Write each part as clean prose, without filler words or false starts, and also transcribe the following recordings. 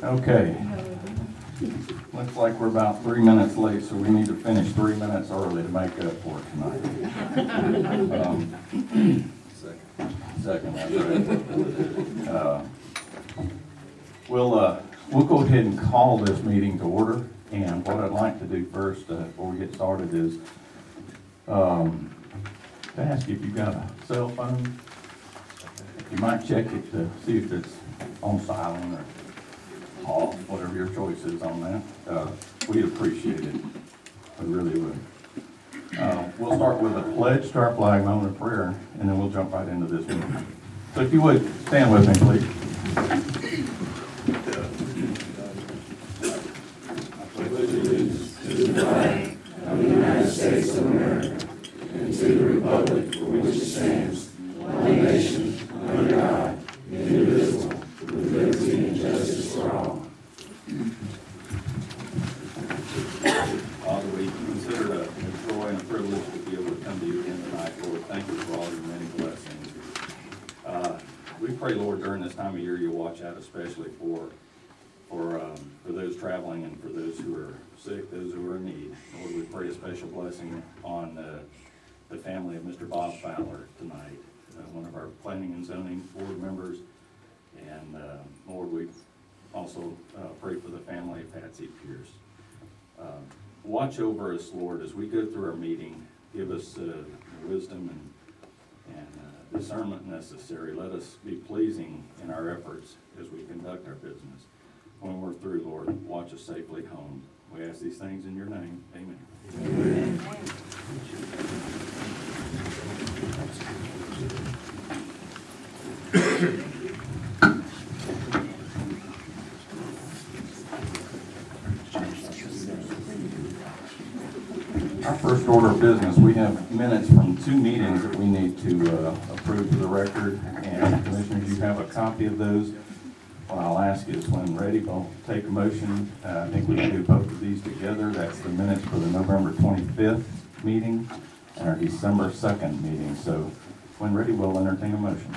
Okay. Looks like we're about 3 minutes late, so we need to finish 3 minutes early to make up for it tonight. Second, that's right. We'll go ahead and call this meeting to order. And what I'd like to do first, before we get started, is to ask if you've got a cell phone. You might check it to see if it's on silent or off, whatever your choice is on that. We'd appreciate it. We really would. We'll start with a pledge to our flag, moment of prayer, and then we'll jump right into this meeting. So if you would, stand with me, please. I pledge allegiance to the flag of the United States of America and to the republic for which it stands, one nation, under God, indivisible, with liberty and justice for all. Father, we consider it a joy and a privilege to be able to come to you again tonight, Lord. Thank you for all your many blessings. We pray, Lord, during this time of year, you watch out especially for those traveling and for those who are sick, those who are in need. Lord, we pray a special blessing on the family of Mr. Bob Fowler tonight, one of our planning and zoning board members. And Lord, we also pray for the family of Patsy Pierce. Watch over us, Lord, as we go through our meeting. Give us the wisdom and discernment necessary. Let us be pleasing in our efforts as we conduct our business. When we're through, Lord, watch us safely home. We ask these things in your name. Amen. Amen. Our first order of business, we have minutes from 2 meetings that we need to approve for the record. And Commissioners, you have a copy of those. What I'll ask is when ready, we'll take a motion. I think we can do both of these together. That's the minutes for the November 25th meeting and our December 2nd meeting. So when ready, we'll entertain a motion.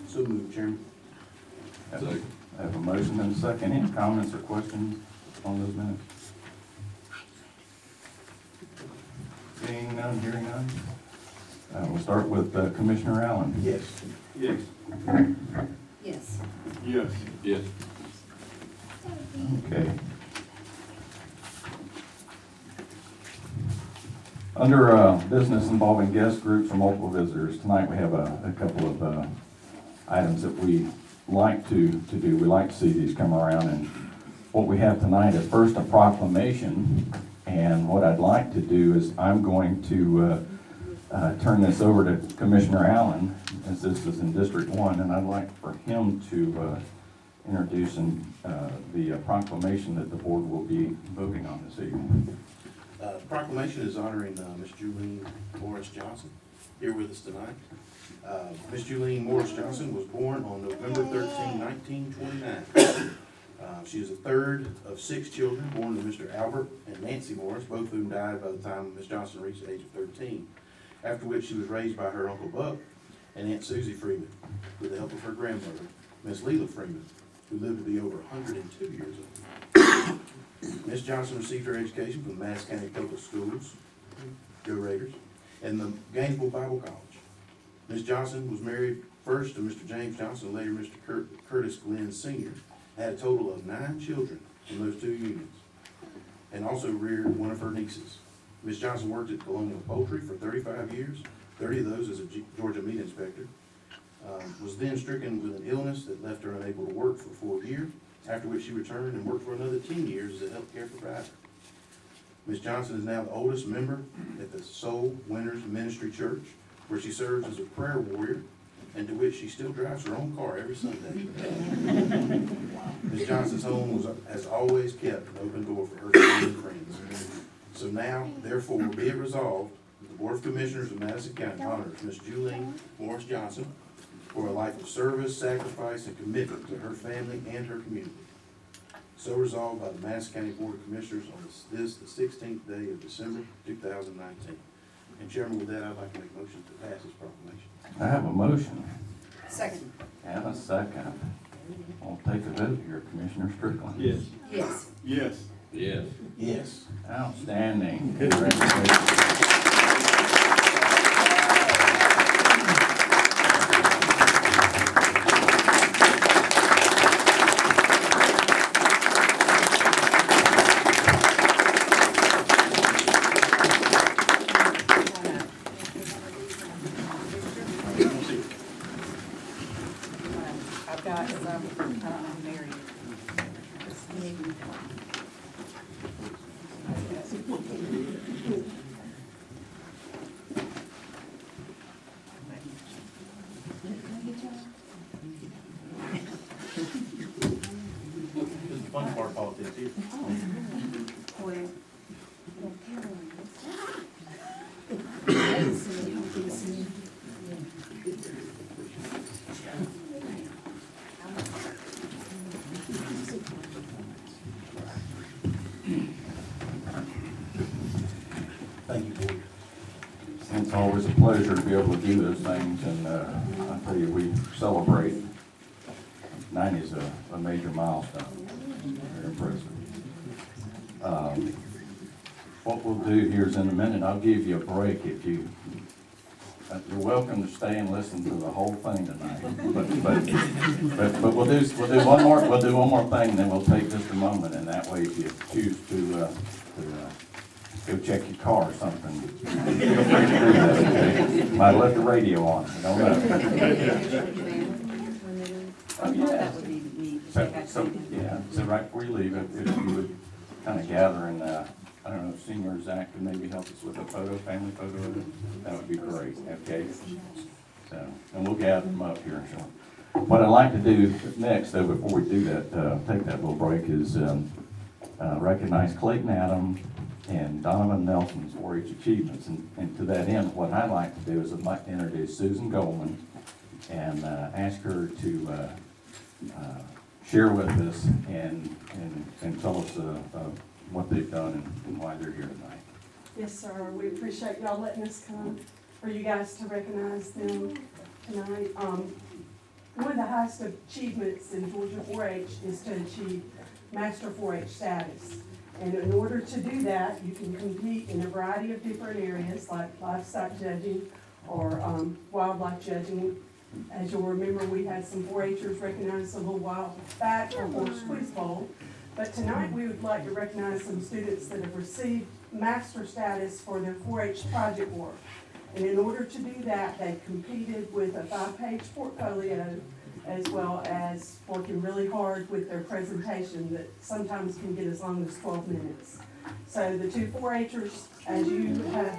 So moved, Chairman. I have a motion and a second. Any comments or questions on those minutes? Seeing none, hearing none. We'll start with Commissioner Allen. Yes. Yes. Yes. Yes. Yes. Okay. Under business involving guest groups or multiple visitors, tonight we have a couple of items that we like to do. We like to see these come around, and what we have tonight is first a proclamation. And what I'd like to do is I'm going to turn this over to Commissioner Allen, as this is in District 1, and I'd like for him to introduce the proclamation that the board will be voting on this evening. The proclamation is honoring Miss Julene Morris Johnson here with us tonight. Miss Julene Morris Johnson was born on November 13, 1929. She is the third of 6 children born to Mr. Albert and Nancy Morris, both of whom died by the time Miss Johnson reached the age of 13, after which she was raised by her Uncle Buck and Aunt Susie Freeman with the help of her grandmother, Miss Leela Freeman, who lived to be over 102 years old. Miss Johnson received her education from the Madison County Public Schools, Go Raiders, and the Gainesville Bible College. Miss Johnson was married first to Mr. James Johnson, and later Mr. Curtis Glenn Sr., had a total of 9 children from those 2 unions, and also reared one of her nieces. Miss Johnson worked at Colonial Poultry for 35 years, 30 of those as a Georgia meat inspector. Was then stricken with an illness that left her unable to work for a full year, after which she returned and worked for another 10 years as a healthcare provider. Miss Johnson is now the oldest member at the Soul Winners Ministry Church, where she serves as a prayer warrior, and to which she still drives her own car every Sunday. Ms. Johnson's home has always kept an open door for her family and friends. So now, therefore, be it resolved that the Board of Commissioners of Madison County honors Ms. Julene Morris Johnson for a life of service, sacrifice, and commitment to her family and her community. So resolved by the Madison County Board of Commissioners on the 16th day of December 2019. And Chairman, with that, I'd like to make a motion to pass this proclamation. I have a motion Second. and a second. I'll take a vote here, Commissioner Strickland. Yes. Yes. Yes. Yes. Yes. Outstanding. Congratulations. I've got some, Mary. This is the fun part of politics here. Thank you, Board. It's always a pleasure to be able to do those things, and I tell you, we celebrate. 90 is a major milestone. Very impressive. What we'll do here is in a minute, I'll give you a break if you, you're welcome to stay and listen to the whole thing tonight. But we'll do one more thing, and then we'll take just a moment, and that way if you choose to go check your car or something, feel free to do that, okay? Might have left the radio on, I don't know. Oh, yeah. That would be neat. So right before you leave, if you would kind of gather and, I don't know, if Senior Zach could maybe help us with a family photo of it, that would be great, okay? So, and we'll gather them up here in short. What I'd like to do next, though, before we do that, take that little break, is recognize Clayton Adams and Donovan Nelson's 4-H achievements. And to that end, what I'd like to do is I'd like to introduce Susan Goldman and ask her to share with us and tell us what they've done and why they're here tonight. Yes, sir. We appreciate y'all letting us come, for you guys to recognize them tonight. One of the highest achievements in Georgia 4-H is to achieve Master 4-H status. And in order to do that, you can compete in a variety of different areas like livestock judging or wildlife judging. As you'll remember, we had some 4-Hers recognized a little while back for Horse Quiz Bowl. But tonight we would like to recognize some students that have received master status for their 4-H project work. And in order to do that, they competed with a 5-page portfolio, as well as working really hard with their presentation that sometimes can get as long as 12 minutes. So the two 4-Hers, as you have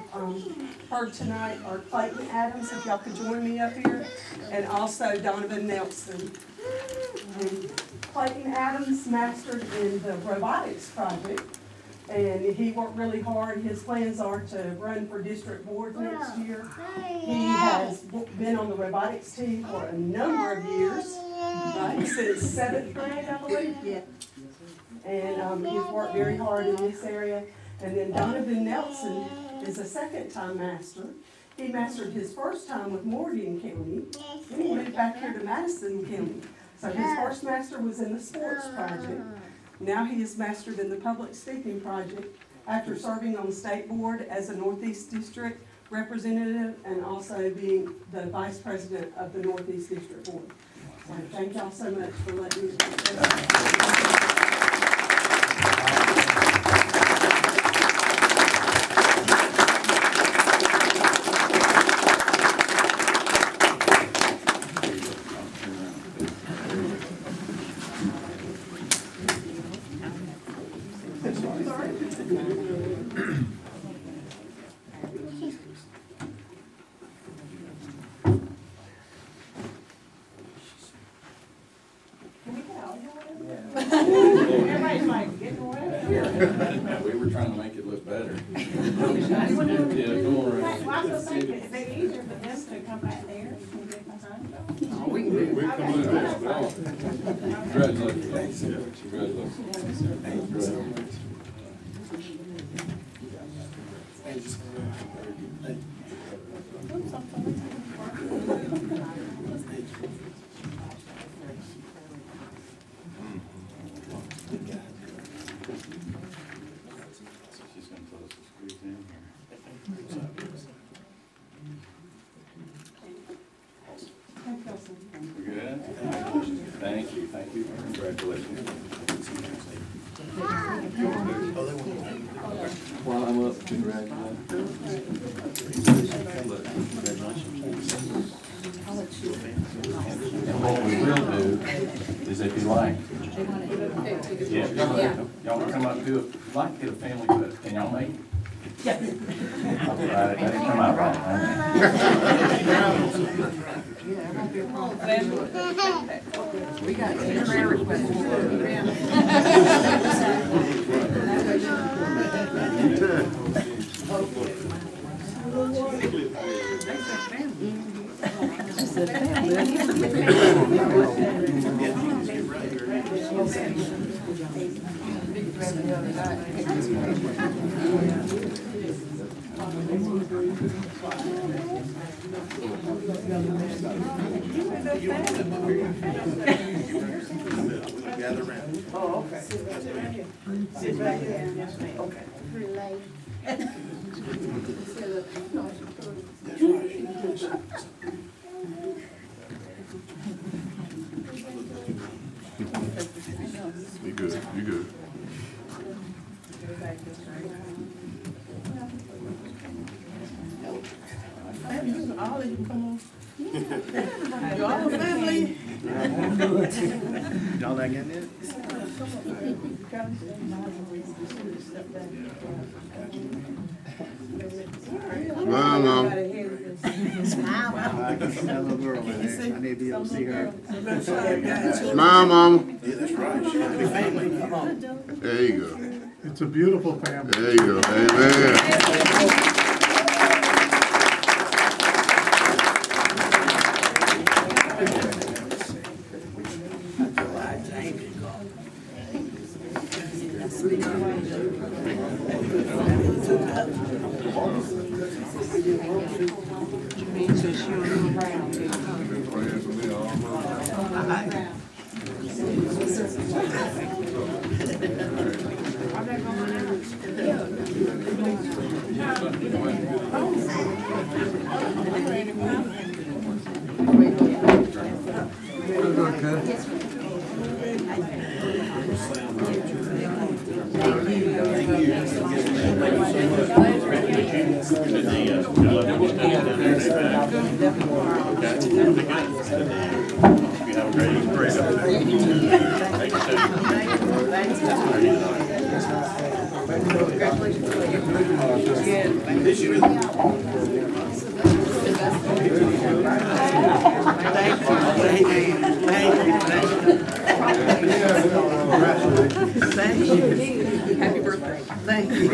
heard tonight, are Clayton Adams, if y'all could join me up here, and also Donovan Nelson. And Clayton Adams mastered in the robotics project, and he worked really hard. His plans are to run for district board next year. He has been on the robotics team for a number of years, right, since 7th grade, I believe. Yeah. And he's worked very hard in this area. And then Donovan Nelson is a second-time master. He mastered his first time with Morgan County, then he moved back here to Madison County. So his first master was in the sports project. Now he is mastered in the public speaking project after serving on the state board as a Northeast District representative and also being the vice president of the Northeast District Board. So thank y'all so much for letting me. Everybody's like, getting away. We were trying to make it look better. Well, I was thinking, is it easier for them to come back there and get behind them? We come in this, but all. Congratulations. Congratulations. Congratulations. While I'm up, congratulations. And what we will do is if you like, yeah, y'all wanna come up to it, like to get a family photo, can y'all make it? Yeah. All right, that didn't come out right, huh? We got some prayer requests. Gather around. Oh, okay. Sit back there. Okay. You good, you good. Y'all family. Y'all not getting it? Smile, Mom. I can see that little girl in there. I need to be able to see her. Smile, Mama. Yeah, that's right. She got a big family. Come on. There you go. It's a beautiful family. There you go. Amen. Happy birthday. Thank you.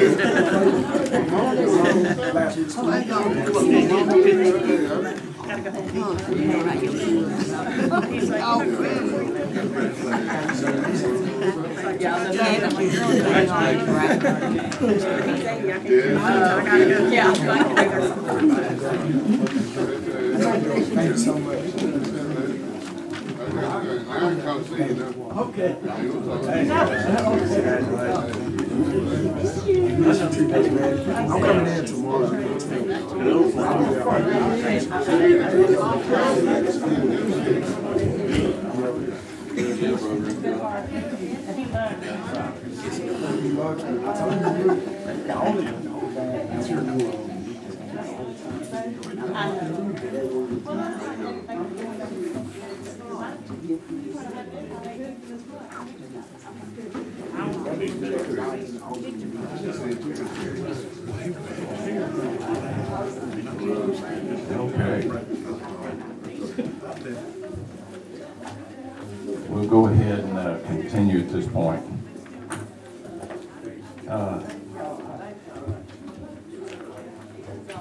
Thanks so much. I can come see you now. Okay. I'm coming in tomorrow. Okay. We'll go ahead and continue at this point.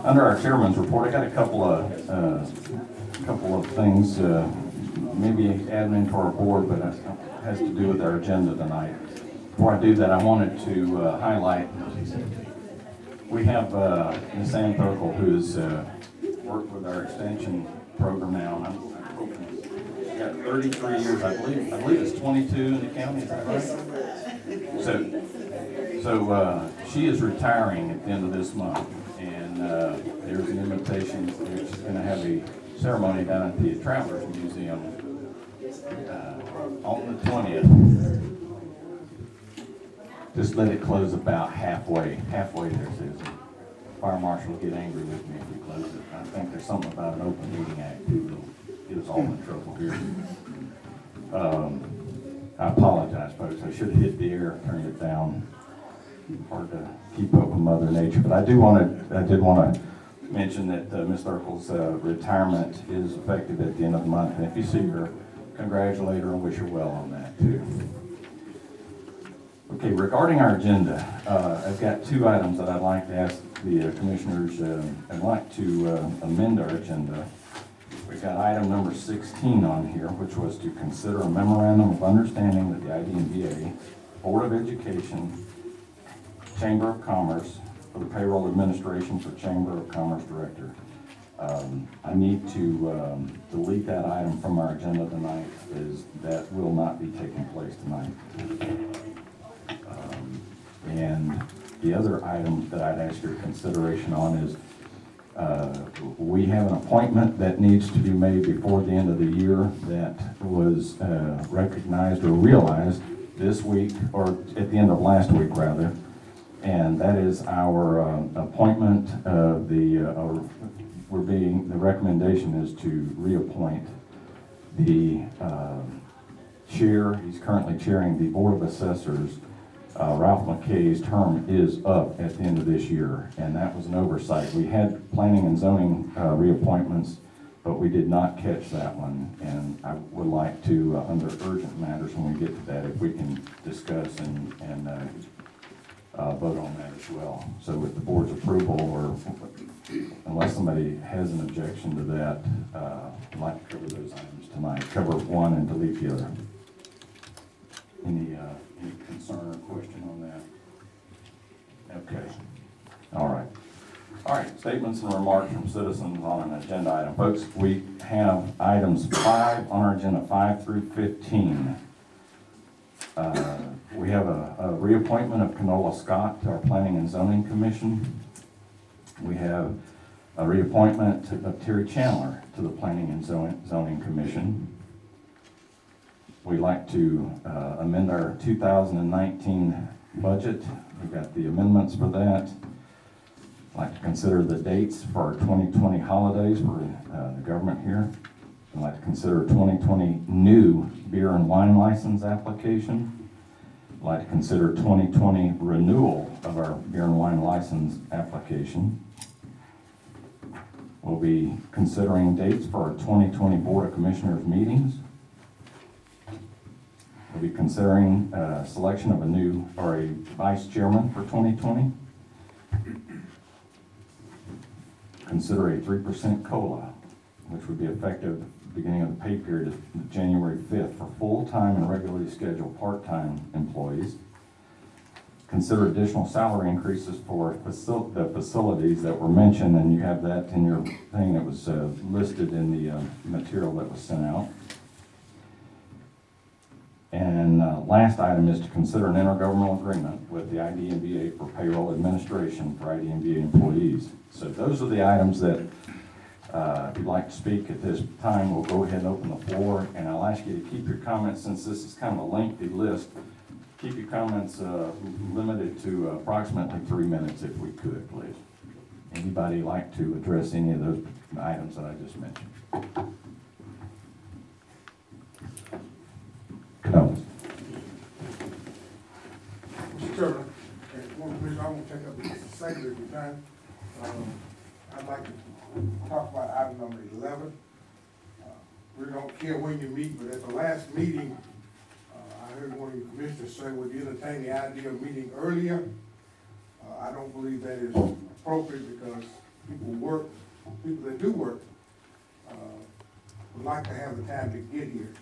Under our chairman's report, I got a couple of things, maybe admin to our board, but it has to do with our agenda tonight. Before I do that, I wanted to highlight, we have Ms. Ann Thurkel, who's worked with our extension program now, and I'm hoping she's got 33 years, I believe it's 22 in the county, is that right? So she is retiring at the end of this month, and there's an invitation, she's gonna have a ceremony down at the Travelers Museum On the 20th. Just let it close about halfway there, Susan. Fire marshal will get angry with me if we close it. I think there's something about an open meeting act too that'll get us all in trouble here. I apologize, folks. I should have hit the air, turned it down. Hard to keep up with Mother Nature, but I did want to mention that Ms. Thurkel's retirement is effective at the end of the month. And if you see her, congratulate her and wish her well on that too. Okay, regarding our agenda, I've got two items that I'd like to ask the commissioners. I'd like to amend our agenda. We've got item number 16 on here, which was to consider a memorandum of understanding with the IDMBA, Board of Education, Chamber of Commerce for the payroll administration for Chamber of Commerce Director. I need to delete that item from our agenda tonight, as that will not be taking place tonight. And the other item that I'd ask your consideration on is we have an appointment that needs to be made before the end of the year that was recognized or realized this week, or at the end of last week rather, and that is our appointment of the recommendation is to reappoint the chair. He's currently chairing the Board of Assessors. Ralph McKay's term is up at the end of this year, and that was an oversight. We had planning and zoning reappointments, but we did not catch that one, and I would like to, under urgent matters, when we get to that, if we can discuss and vote on that as well. So with the board's approval, or unless somebody has an objection to that, I'd like to cover those items tonight. Cover one and delete the other. Any concern or question on that? Okay. All right, statements and remarks from citizens on an agenda item. Folks, we have items 5 on our agenda, 5 through 15. We have a reappointment of Canola Scott to our Planning and Zoning Commission. We have a reappointment of Terry Chandler to the Planning and Zoning Commission. We'd like to amend our 2019 budget. We've got the amendments for that. I'd like to consider the dates for our 2020 holidays for the government here. I'd like to consider 2020 new beer and wine license application. I'd like to consider 2020 renewal of our beer and wine license application. We'll be considering dates for our 2020 Board of Commissioners meetings. We'll be considering selection of a vice chairman for 2020. Consider a 3% COLA, which would be effective beginning of the pay period of January 5th for full-time and regularly scheduled part-time employees. Consider additional salary increases for the facilities that were mentioned, and you have that in your thing that was listed in the material that was sent out. And last item is to consider an intergovernmental agreement with the IDMBA for payroll administration for IDMBA employees. So those are the items that, if you'd like to speak at this time, we'll go ahead and open the floor. And I'll ask you to keep your comments, since this is kind of a lengthy list, keep your comments limited to approximately 3 minutes if we could, please. Anybody like to address any of those items that I just mentioned? No. Mr. Chairman, I won't take up a second of your time. I'd like to talk about item number 11. We don't care when you meet, but at the last meeting, I heard one of your commissioners say, would you entertain the idea of meeting earlier? I don't believe that is appropriate, because people that do work, would like to have the time to get here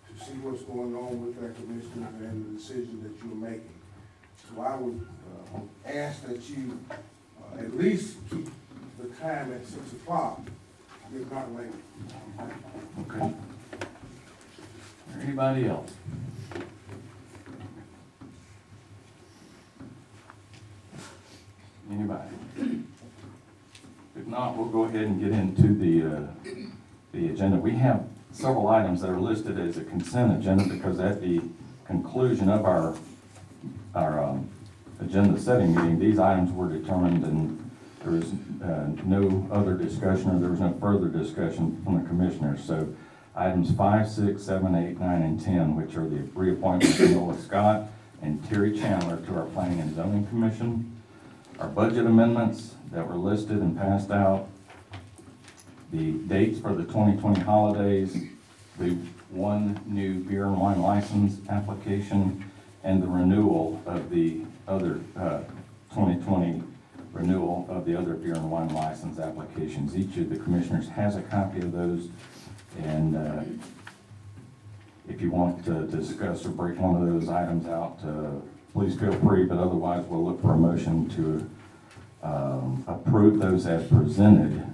to see what's going on with their commissioners and the decision that you're making. So I would ask that you at least keep the time at 6 o'clock, if not later. Okay. Anybody else? Anybody? If not, we'll go ahead and get into the agenda. We have several items that are listed as a consent agenda because at the conclusion of our agenda setting meeting, these items were determined and there was no other discussion or there was no further discussion from the commissioners. So items 5, 6, 7, 8, 9, and 10, which are the reappointments of Noah Scott and Terry Chandler to our Planning and Zoning Commission, our budget amendments that were listed and passed out, the dates for the 2020 holidays, the one new beer and wine license application, and the renewal of the other 2020 renewal of the other beer and wine license applications. Each of the commissioners has a copy of those, and if you want to discuss or break one of those items out, please feel free, but otherwise we'll look for a motion to approve those as presented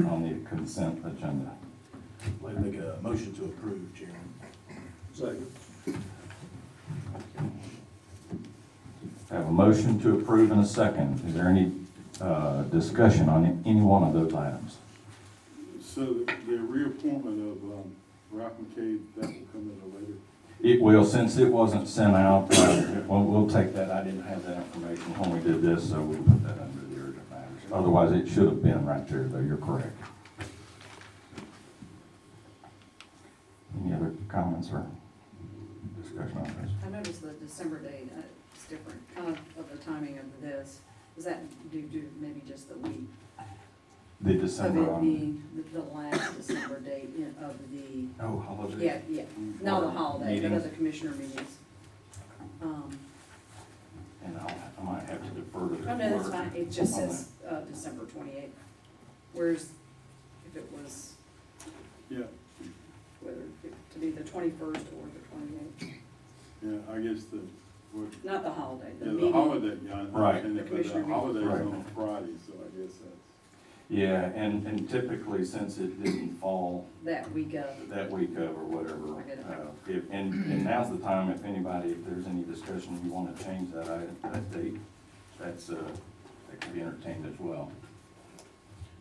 on the consent agenda. I'd like to make a motion to approve, Chairman. Second. I have a motion to approve in a second. Is there any discussion on any one of those items? So the reappointment of Ralph McCabe, that will come at a later. It will, since it wasn't sent out, we'll take that. I didn't have that information when we did this, so we'll put that under the urgent matters. Otherwise, it should have been right there, though. You're correct. Any other comments or discussion on this? I noticed the December date, it's different, kind of the timing of this. Was that due to maybe just the week The of December, it being the last December date of the, oh, holiday? yeah, not the holiday, but Meetings. of the commissioner meetings? And I might have to defer to the Oh, no, that's clerk fine, it just on says, December 28th. Whereas if it was, Yeah, whether it to be the 21st or the 28th, yeah, I guess not the holiday, the yeah, the meeting. holiday, yeah, I Right. understand The that, but commissioner the holiday's Right. on a Friday, so I guess that's. Yeah, and typically, since it didn't fall That week of, that week of or whatever, I get it. and now's the time, if anybody, if there's any discussion, you want to change that item, that date, that can be entertained as well.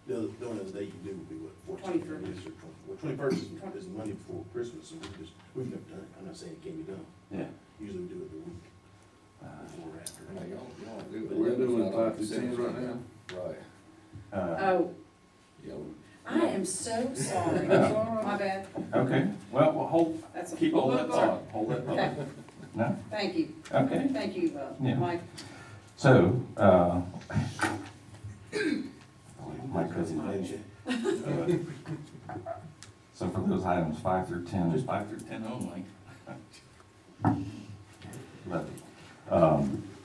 The only other date you do would be what, 21st. 14th? Well, 21st is the Monday before Christmas, so we've never done it. I'm not saying it can't be done. Yeah. Usually we do it the week before or after. We're doing 5 to 10 right now? Right. oh, Yeah. I am so sorry, my bad, Okay, well, that's a. keep all that thought, hold that Okay, thought. No? thank you, Okay, thank you, Yeah. Mike. so, my cousin mentioned. So for those items 5 through 10, just 5 through 10 only. Lovely.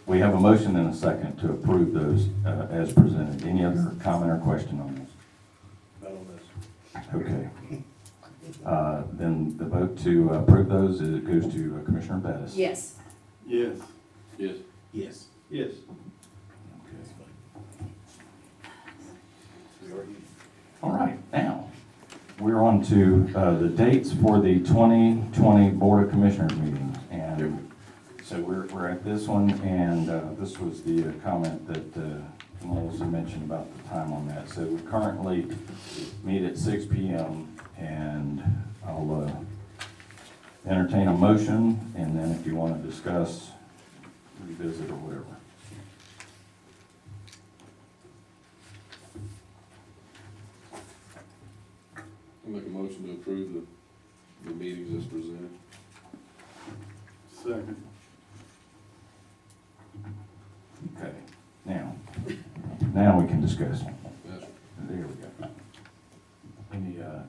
We have a motion and a second to approve those as presented. Any other comment or question on this? Not on this. Okay. Then the vote to approve those, it goes to Commissioner Bettis. Yes, Yes. Yes. Yes. Yes. Okay. We already. All right, now, we're on to the dates for the 2020 Board of Commissioners meetings. And so we're at this one, and this was the comment that Melissa mentioned about the time on that. So we currently meet at 6 p.m., and I'll entertain a motion, and then if you want to discuss, revisit, or whatever. I make a motion to approve the meetings as presented. Second. Okay, now we can discuss. Yes. There we go.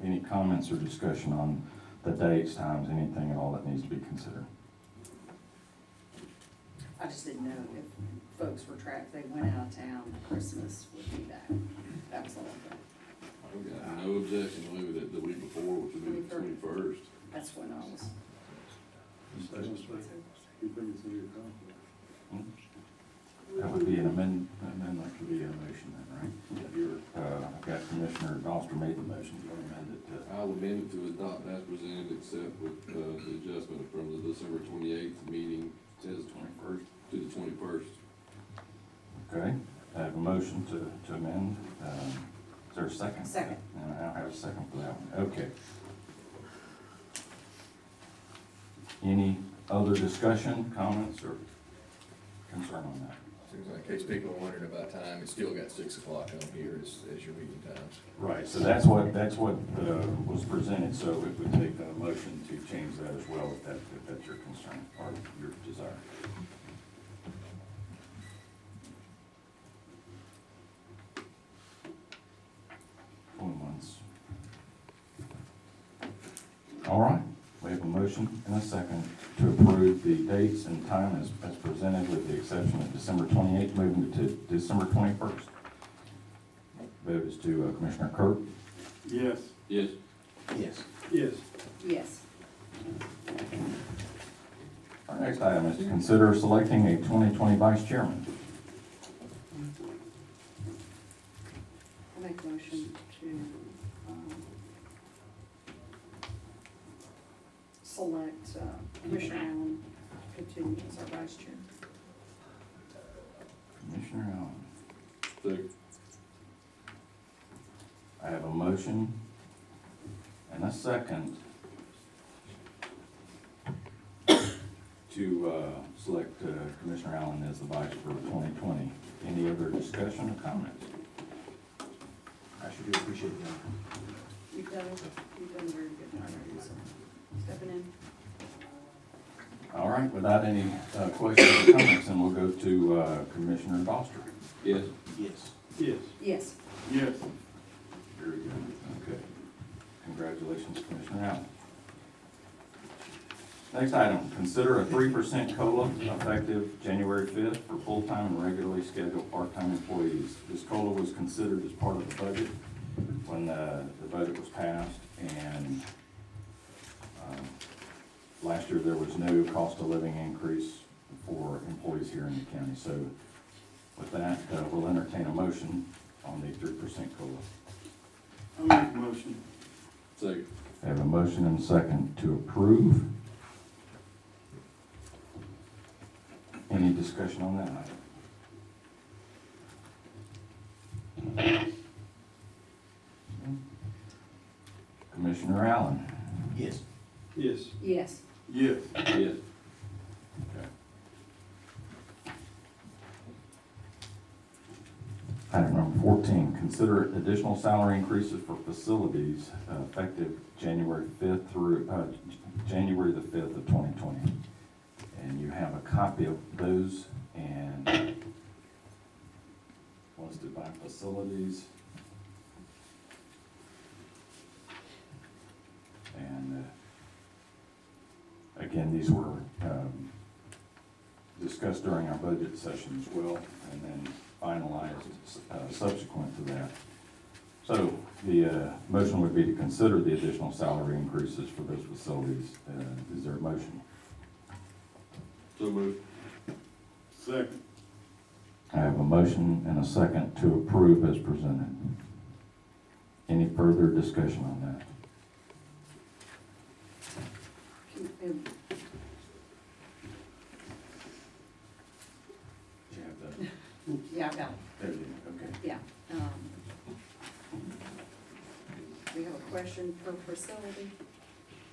Any comments or discussion on the dates, times, anything at all that needs to be considered? I just didn't know if folks were trapped, they went out of town, Christmas would be back, that was all. I've got no objection to leaving it the week before, which would be the 21st. That's when I was. You think it's gonna be a conflict? That would be an amendment to be a motion then, right? I've got Commissioner Doster made the motion to amend it to. I'll amend it to adopt as presented, except with the adjustment from the December 28th meeting To the 21st. to the 21st. Okay, I have a motion to amend. Is there a second? Second. And I have a second for that one. Okay. Any other discussion, comments, or concern on that? Seems like, in case people are wondering about time, it's still got 6 o'clock on here as your meeting times. Right, so that's what was presented, so it would take a motion to change that as well, if that's your concern or your desire. Going once. All right, we have a motion and a second to approve the dates and time as presented, with the exception of December 28th, moving to December 21st. Vote is to Commissioner Kirk. Yes. Yes. Yes. Yes. Yes. Our next item is to consider selecting a 2020 vice chairman. I make a motion to, select, Commissioner Allen continue as our vice chair. Commissioner Allen. I have a motion and a second to select Commissioner Allen as the vice for 2020. Any other discussion or comments? I sure do appreciate that. You've done a very good job already, so stepping in. All right, without any questions or comments, then we'll go to Commissioner Foster. Yes. Yes. Yes. Yes. Yes. Very good. Okay. Congratulations, Commissioner Allen. Next item, consider a 3% COLA effective January 5th for full-time and regularly scheduled part-time employees. This COLA was considered as part of the budget when the budget was passed, and last year there was no cost of living increase for employees here in the county. So with that, we'll entertain a motion on the 3% COLA. I'll make a motion. Second. I have a motion and a second to approve. Any discussion on that item? Commissioner Allen? Yes. Yes. Yes. Yes. Yes. Okay. Item number 14, consider additional salary increases for facilities effective January 5th through January the 5th of 2020. And you have a copy of those and listed by facilities. And again, these were discussed during our budget session as well, and then finalized subsequent to that. So the motion would be to consider the additional salary increases for those facilities. Is there a motion? So moved. Second. I have a motion and a second to approve as presented. Any further discussion on that? Can- Do you have that? Yeah, I've got it. There you go, okay. Yeah. We have a question per facility.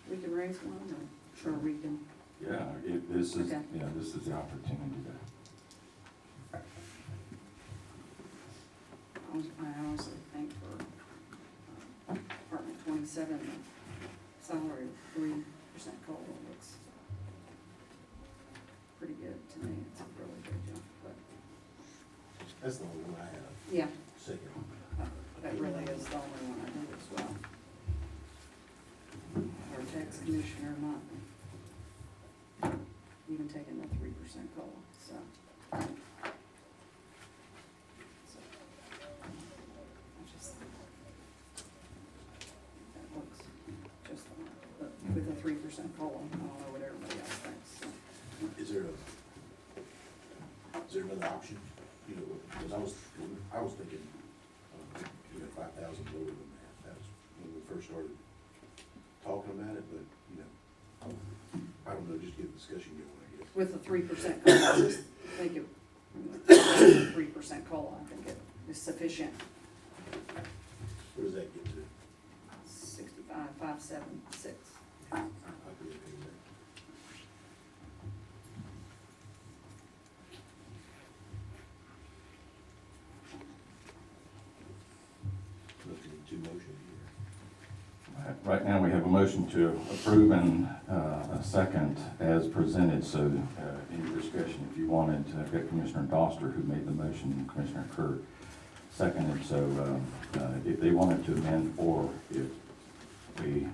We can raise one, or sure we can. Yeah, this is, Okay. yeah, this is the opportunity I honestly think for Department 27, the salary of 3% COLA looks pretty good to me. It's a really good job, but That's the only one I have. yeah, Second. that really is the only one I think as well. Our tax commissioner not even taking the 3% COLA, so. I just think that looks just fine, but with a 3% COLA, I don't know what everybody else thinks, so. Is there another option? You know, because I was thinking, 5,000 lower than that. That was when we first started talking about it, but, I don't know, just get the discussion going, I guess. With the 3% COLA, I just think it, 3% COLA, I think it is sufficient. What does that get to? 65,576. I'd be okay with that. Right now, we have a motion to approve and a second as presented, so any discussion, if you wanted, I've got Commissioner Doster who made the motion, and Commissioner Kerr seconded, so if they wanted to amend, or if we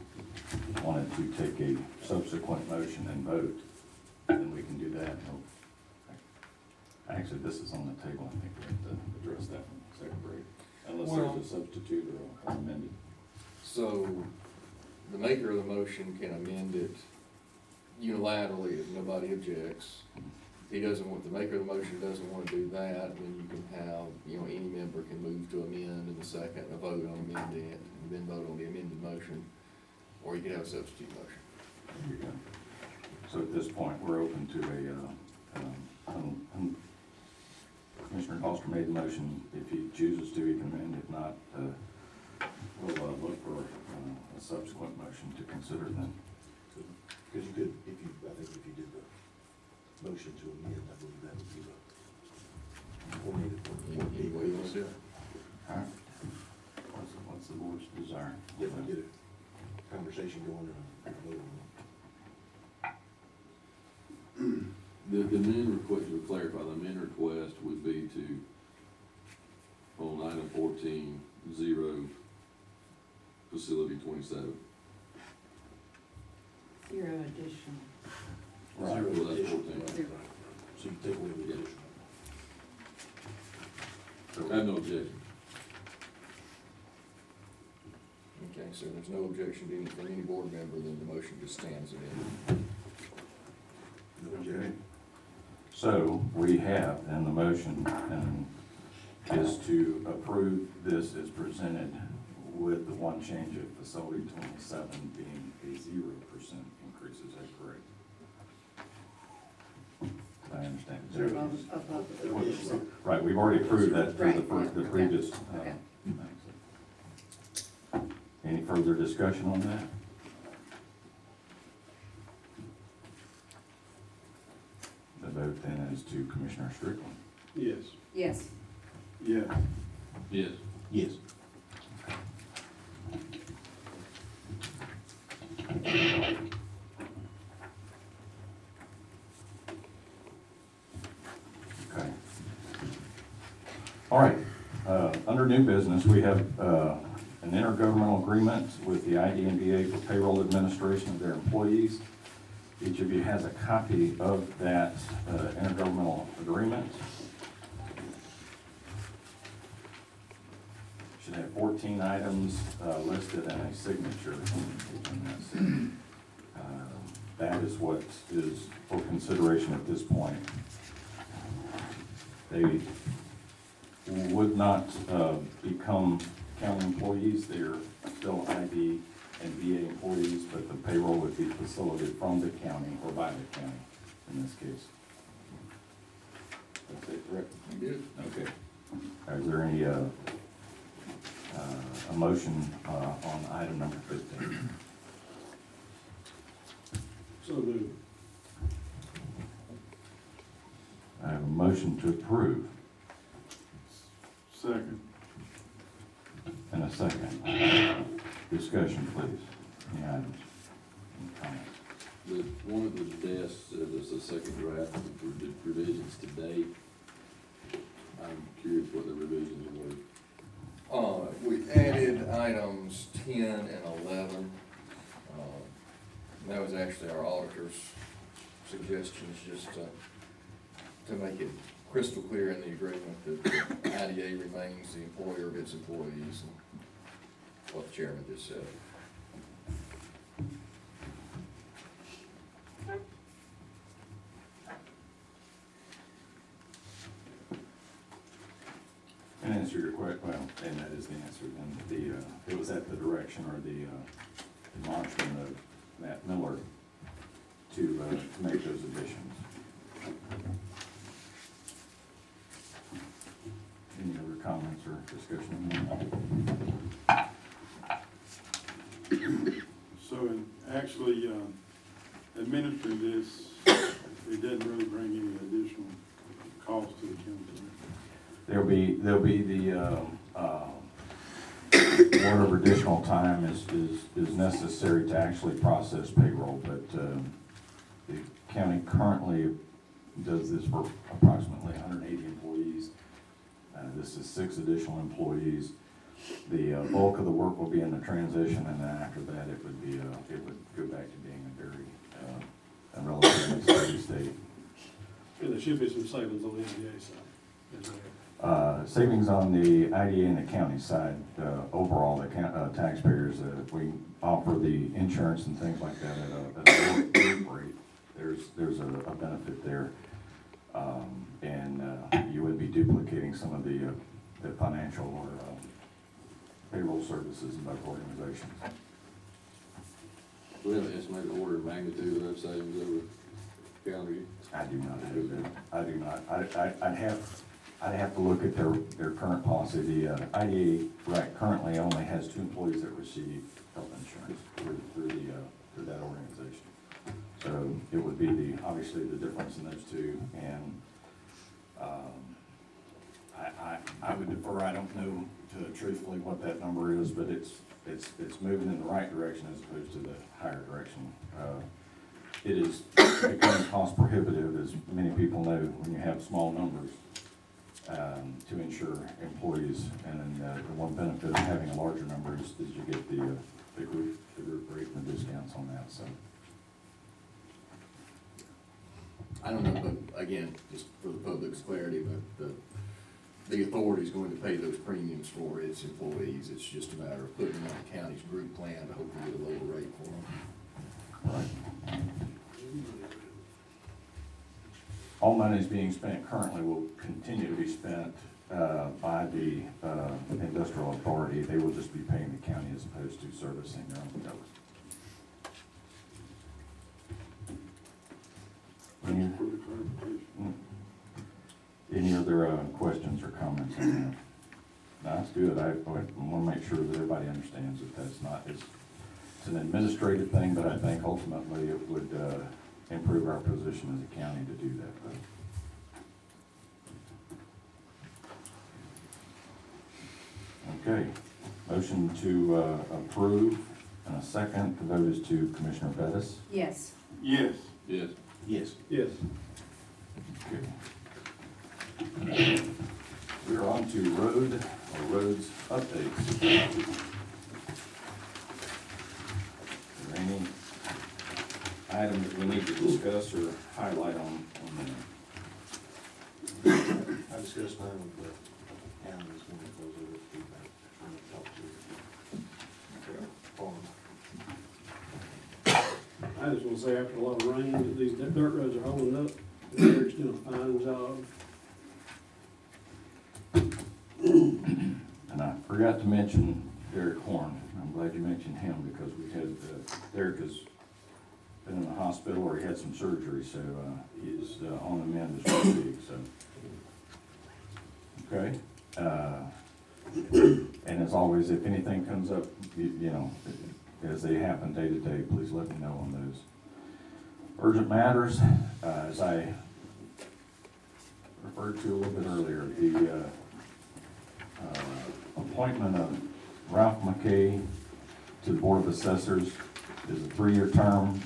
wanted to take a subsequent motion and vote, then we can do that. Actually, this is on the table, I think we have to address that one separately, unless there's a substitute or amended. So, the maker of the motion can amend it unilaterally if nobody objects. If he doesn't want, the maker of the motion doesn't want to do that, then you can have, any member can move to amend in the second, a vote on amending it, and then vote on the amended motion, or you could have a substitute motion. There you go. So at this point, we're open to Commissioner Foster made the motion. If he chooses to, he can amend. If not, we'll look for a subsequent motion to consider then. Because you could, I think if you did the motion to amend, I believe that would be the. Any way you want to do it. All right. What's the board's desire? Yeah, I get a conversation going and a vote on The main request, to clarify, the main request would be to, on item 14-0, facility 27. Zero addition. it. Right. Zero Well, that's addition. 14. Right. So you take away the addition. I have no objection. Okay, so there's no objection to any, from any board member, then the motion just stands amended. No objection. So we have, and the motion is to approve this as presented with the one change of facility 27 being a 0% increase. Is that correct? I understand. Above the 3%. Right, we've already approved that through the Right, the yeah, previous. okay. Any further discussion on that? The vote then is to Commissioner Strickland. Yes. Yes. Yes. Yes. Yes. Okay. All right, under new business, we have an intergovernmental agreement with the IDNBA for payroll administration of their employees. Each of you has a copy of that intergovernmental agreement. Should have 14 items listed and a signature in this. That is what is for consideration at this point. They would not become county employees. They're still ID and VA employees, but the payroll would be facilitated from the county or by the county in this case. That's it, correct? You did. Okay. Is there any, a motion on item number 15? So moved. I have a motion to approve Second. and a second. Discussion, please. Any items? Any comments? One of the desks, there's a second draft of the revisions today. I'm curious what the revisions were. We added items 10 and 11. That was actually our auditor's suggestions, just to make it crystal clear in the agreement that the IDA remains the employer of its employees, and what the chairman just said. And answer your question, well, and that is the answer then. It was at the direction or the admonishment of Matt Miller to make those additions. Any other comments or discussion? So in actually administering this, it doesn't really bring any additional cost to the county. There'll be the whatever additional time is necessary to actually process payroll, but the county currently does this for approximately 180 employees. This is 6 additional employees. The bulk of the work will be in the transition, and then after that, it would go back to being a relatively steady state. And there should be some savings on the NDA side. Is there? Savings on the IDA and the county side. Overall, the taxpayers, we offer the insurance and things like that at a lower rate. There's a benefit there. And you would be duplicating some of the financial or payroll services in both organizations. Do we have an estimated order of magnitude of those savings over calendar year? I do not have that. I do not. I'd have to look at their current policy. The IDA, right, currently only has 2 employees that receive health insurance through that organization. So it would be obviously the difference in those two, and I would defer. I don't know truthfully what that number is, but it's moving in the right direction as opposed to the higher direction. It is becoming cost prohibitive, as many people know, when you have small numbers to insure employees. And the one benefit of having a larger number is you get the group rate and the discounts on that. So I don't know, but again, just for the public's clarity, but the authority is going to pay those premiums for its employees. It's just a matter of putting them on the county's group plan to hopefully get a lower rate for them. right. All money is being spent currently will continue to be spent by the industrial authority. They will just be paying the county as opposed to servicing their own bills. Further clarification. Any other questions or comments on that? No, that's good. I want to make sure that everybody understands that that's not, it's an administrative thing, but I think ultimately it would improve our position as a county to do that. Okay, motion to approve, and a second. The vote is to Commissioner Bettis. Yes. Yes. Yes. Yes. Yes. Okay. We're on to roads updates. Is there any item that we need to discuss or highlight on the I discussed mine with the county this morning, goes over the feedback, trying to talk to farm. I just want to say, after a lot of rain, that these dirt roads are holding up. Eric's doing a fine job. And I forgot to mention Derek Horn. I'm glad you mentioned him because we had, Derek has been in the hospital or he had some surgery, so he's on the mend as we speak, so. Okay. And as always, if anything comes up, you know, as they happen day to day, please let me know on those. Urgent matters, as I referred to a little bit earlier, the appointment of Ralph McKay to the Board of Assessors is a 3-year term,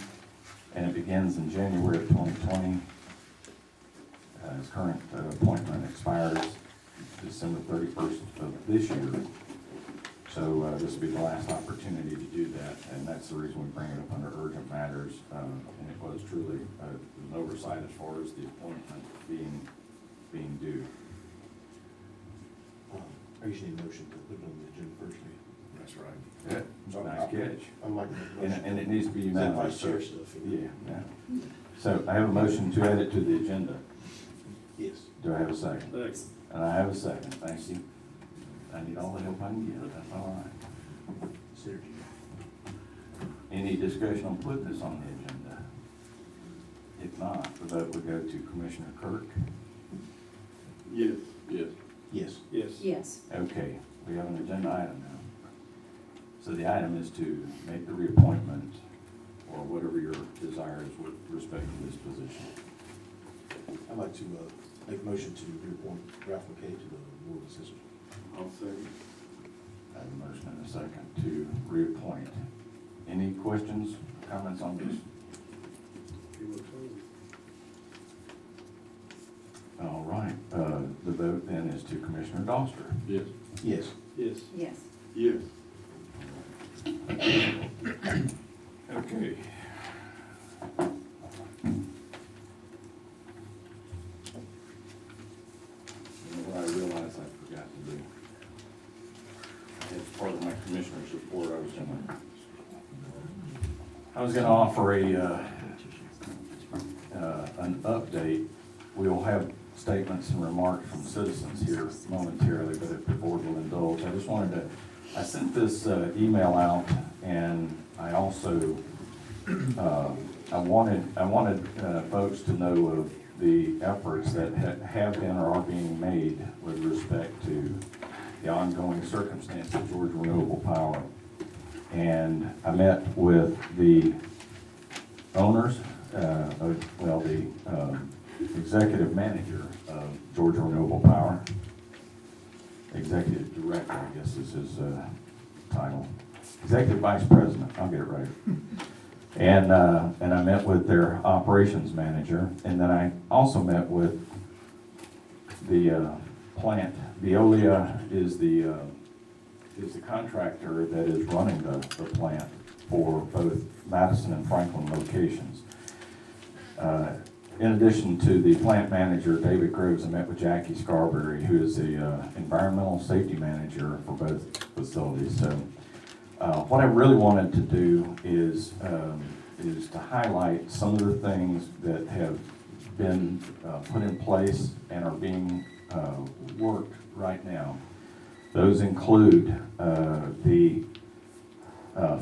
and it begins in January of 2020. His current appointment expires December 31st of this year. So this will be the last opportunity to do that, and that's the reason we bring it up under urgent matters. And it was truly an oversight as far as the appointment being due. I usually need a motion to put it on the agenda first. That's right. Yeah, nice catch. I'm like, And it needs to be is that unanimous. vice chair stuff? Yeah. So I have a motion to add it to the agenda. Yes. Do I have a second? Thanks. And I have a second. Thank you. I need all the help I can get. That's all right. Synergy. Any discussion on putting this on the agenda? If not, the vote would go to Commissioner Kirk. Yes. Yes. Yes. Yes. Yes. Okay, we have an agenda item now. So the item is to make the reappointment or whatever your desire is with respect to this position. I'd like to make a motion to reappoint Ralph McKay to the Board of Assessors. I'll second. I have a motion and a second to reappoint. Any questions, comments on this? All right, the vote then is to Commissioner Doster. Yes. Yes. Yes. Yes. Yes. Okay. You know what I realized I forgot to do? As part of my commissioner's report, I was gonna offer an update. We'll have statements and remarks from citizens here momentarily, but if the board will indulge, I just wanted to, I sent this email out, and I also, I wanted folks to know of the efforts that have been or are being made with respect to the ongoing circumstance of Georgia Renewable Power. And I met with the owners, the executive manager of Georgia Renewable Power, executive director, I guess is his title, executive vice president, I'll get it right. And I met with their operations manager, and then I also met with the plant. Veolia is the contractor that is running the plant for both Madison and Franklin locations. In addition to the plant manager, David Groves, I met with Jackie Scarberry, who is the environmental safety manager for both facilities. So what I really wanted to do is to highlight some of the things that have been put in place and are being worked right now. Those include the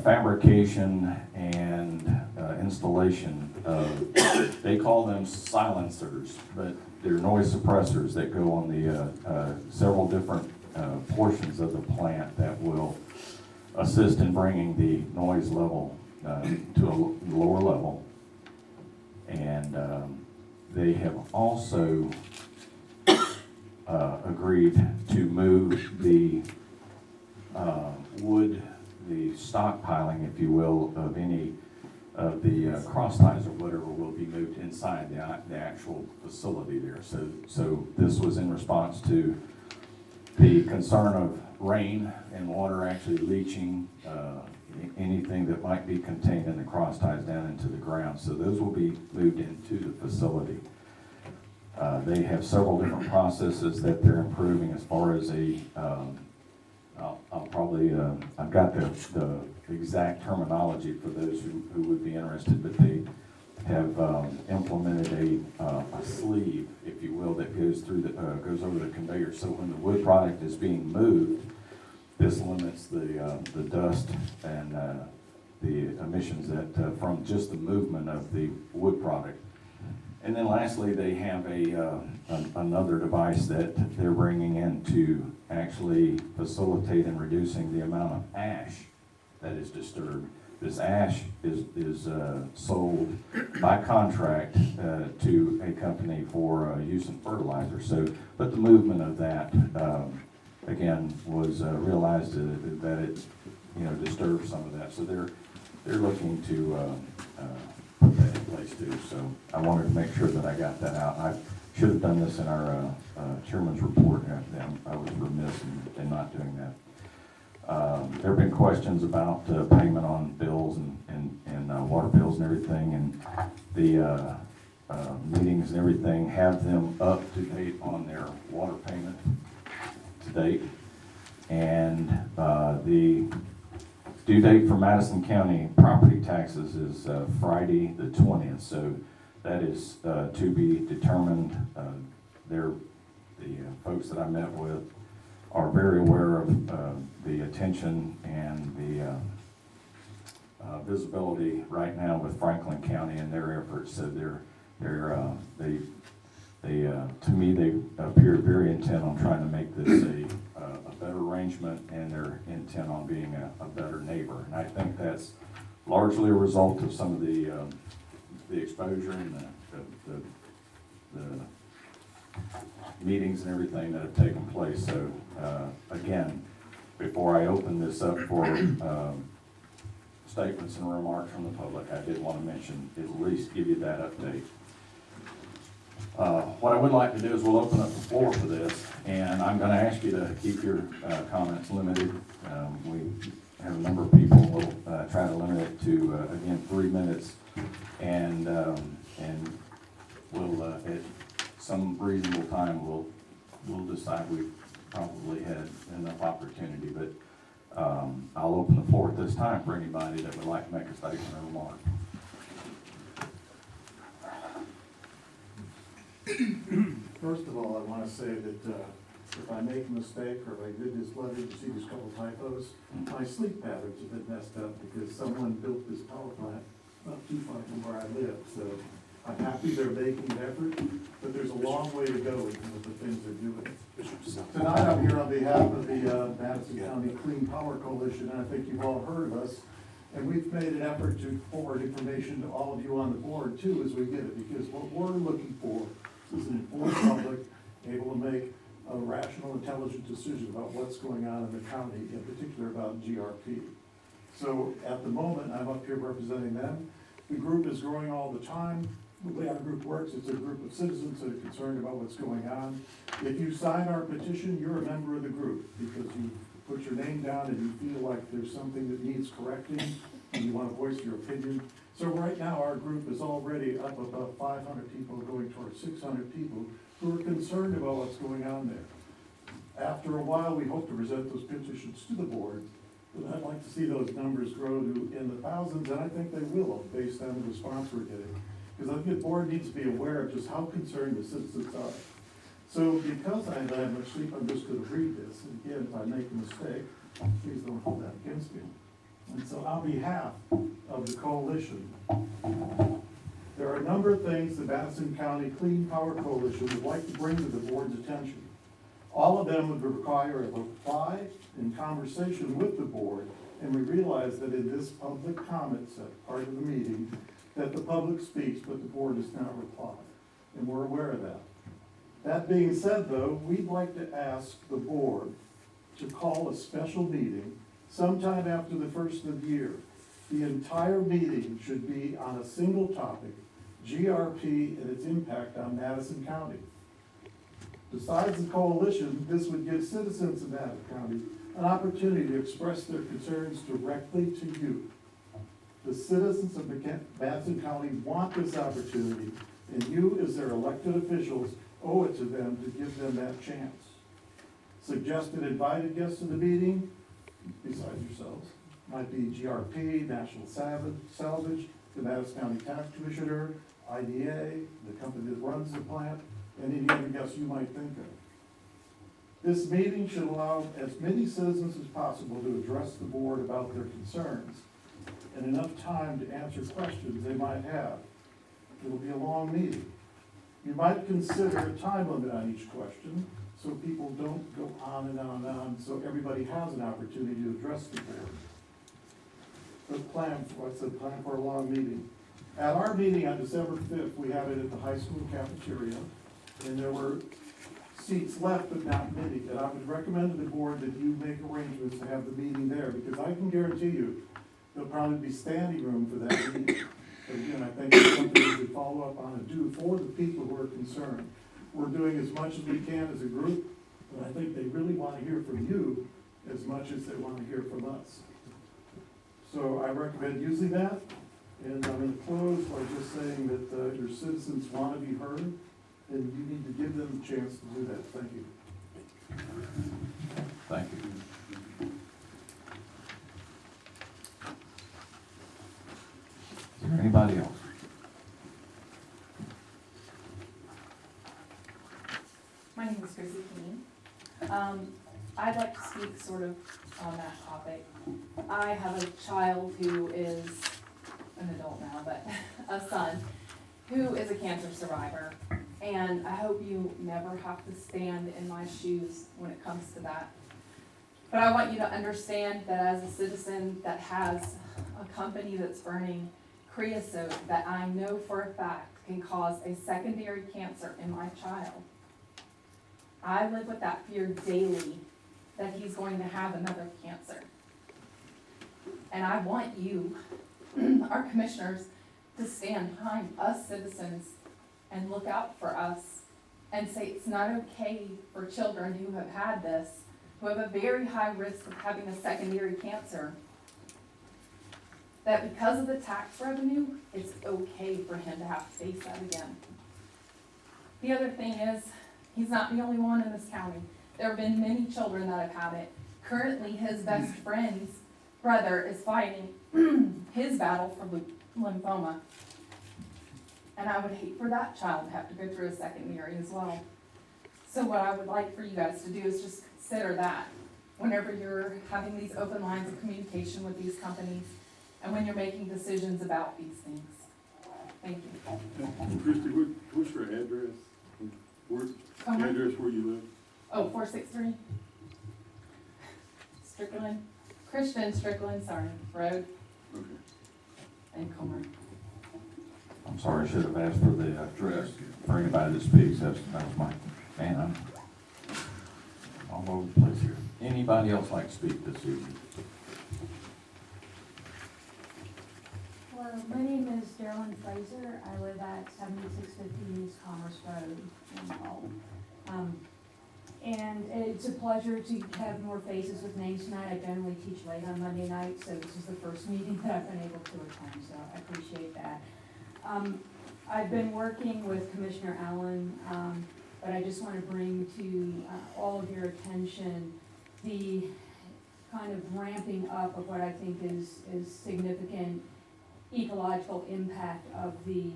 fabrication and installation of, they call them silencers, but they're noise suppressors that go on the several different portions of the plant that will assist in bringing the noise level to a lower level. And they have also agreed to move the wood, the stockpiling, if you will, of any of the cross ties or whatever will be moved inside the actual facility there. So this was in response to the concern of rain and water actually leaching anything that might be contained in the cross ties down into the ground. So those will be moved into the facility. They have several different processes that they're improving as far as I'll probably, I've got the exact terminology for those who would be interested, but they have implemented a sleeve, if you will, that goes through goes over the conveyor. So when the wood product is being moved, this limits the dust and the emissions that from just the movement of the wood product. And then lastly, they have another device that they're bringing in to actually facilitate in reducing the amount of ash that is disturbed. This ash is sold by contract to a company for use in fertilizer. So, but the movement of that, again, was realized that it, disturbs some of that. So they're looking to put that in place too. So I wanted to make sure that I got that out. I should have done this in our chairman's report. I was remiss in not doing that. There have been questions about payment on bills and water bills and everything, and the meetings and everything have them up to date on their water payment to date. And the due date for Madison County property taxes is Friday the 20th, so that is to be determined. The folks that I met with are very aware of the attention and the visibility right now with Franklin County and their efforts. So they to me, they appear very intent on trying to make this a better arrangement, and they're intent on being a better neighbor. And I think that's largely a result of some of the exposure and the meetings and everything that have taken place. So again, Before I open this up for statements and remarks from the public, I did want to mention, at least give you that update. What I would like to do is we'll open up the floor for this, and I'm going to ask you to keep your comments limited. We have a number of people, we'll try to limit it to, again, 3 minutes, and we'll, at some reasonable time, we'll decide we've probably had enough opportunity, but I'll open the floor at this time for anybody that would like to make a statement or remark. First of all, I want to say that if I make a mistake or if I did this letter, you see these couple typos, my sleep patterns have been messed up because someone built this power plant not too far from where I live. So I'm happy they're making an effort, but there's a long way to go in some of the things they're doing. Tonight I'm here on behalf of the Madison County Clean Power Coalition, and I think you've all heard of us. And we've made an effort to forward information to all of you on the board too as we get it, because what we're looking for is an informed public able to make a rational, intelligent decision about what's going on in the county, in particular about GRP. So at the moment, I'm up here representing them. The group is growing all the time. The way our group works, it's a group of citizens that are concerned about what's going on. If you sign our petition, you're a member of the group because you put your name down and you feel like there's something that needs correcting and you want to voice your opinion. So right now, our group is already up about 500 people going towards 600 people who are concerned about what's going on there. After a while, we hope to present those petitions to the board, but I'd like to see those numbers grow to in the thousands, and I think they will based on the response we're getting. Because I think the board needs to be aware of just how concerned the citizens are. So because I haven't had much sleep, I'm just going to read this. And again, if I make a mistake, please don't hold that against me. And so on behalf of the coalition, there are a number of things the Madison County Clean Power Coalition would like to bring to the board's attention. All of them would require a reply and conversation with the board, and we realize that in this public comment part of the meeting, that the public speaks, but the board does not reply, and we're aware of that. That being said, though, we'd like to ask the board to call a special meeting sometime after the first of the year. The entire meeting should be on a single topic, GRP and its impact on Madison County. Besides the coalition, this would give citizens of Madison County an opportunity to express their concerns directly to you. The citizens of Madison County want this opportunity, and you, as their elected officials, owe it to them to give them that chance. Suggested invited guests to the meeting, besides yourselves, might be GRP, National Salvage, the Madison County Tax Commissioner, IDA, the company that runs the plant, and any other guests you might think of. This meeting should allow as many citizens as possible to address the board about their concerns and enough time to answer questions they might have. It will be a long meeting. You might consider a time limit on each question so people don't go on and on and on, so everybody has an opportunity to address the board. What's the plan for a long meeting? At our meeting on December 5th, we had it at the high school cafeteria, and there were seats left, but not many. And I would recommend to the board that you make arrangements to have the meeting there, because I can guarantee you there'll probably be standing room for that meeting. But again, I think it's something we should follow up on and do for the people who are concerned. We're doing as much as we can as a group, but I think they really want to hear from you as much as they want to hear from us. So I recommend using that, and I'm going to close by just saying that your citizens want to be heard, and you need to give them the chance to do that. Thank you. Thank you. Is there anybody else? My name is Chrissy Keene. I'd like to speak sort of on that topic. I have a child who is an adult now, but a son who is a cancer survivor. And I hope you never have to stand in my shoes when it comes to that. But I want you to understand that as a citizen that has a company that's burning creosote that I know for a fact can cause a secondary cancer in my child, I live with that fear daily that he's going to have another cancer. And I want you, our commissioners, to stand behind us citizens and look out for us and say it's not okay for children who have had this, who have a very high risk of having a secondary cancer, that because of the tax revenue, it's okay for him to have to face that again. The other thing is, he's not the only one in this county. There have been many children that have had it. Currently, his best friend's brother is fighting his battle for lymphoma. And I would hate for that child to have to go through a secondary as well. So what I would like for you guys to do is just consider that whenever you're having these open lines of communication with these companies and when you're making decisions about these things. Thank you. And Christie, what's your address? Address where you live? Oh, 463 Strickland, Christian Strickland, sorry, Road Okay. in Comer. I'm sorry, I should have asked for the address for anybody that speaks. That was my, man, I'm all over the place here. Anybody else like to speak this evening? Hello, my name is Darylyn Fraser. I live at 7650 East Commerce Road in Hull. And it's a pleasure to have more faces with names tonight. I generally teach late on Monday night, so this is the first meeting that I've been able to attend, so I appreciate that. I've been working with Commissioner Allen, but I just want to bring to all of your attention the kind of ramping up of what I think is significant ecological impact of the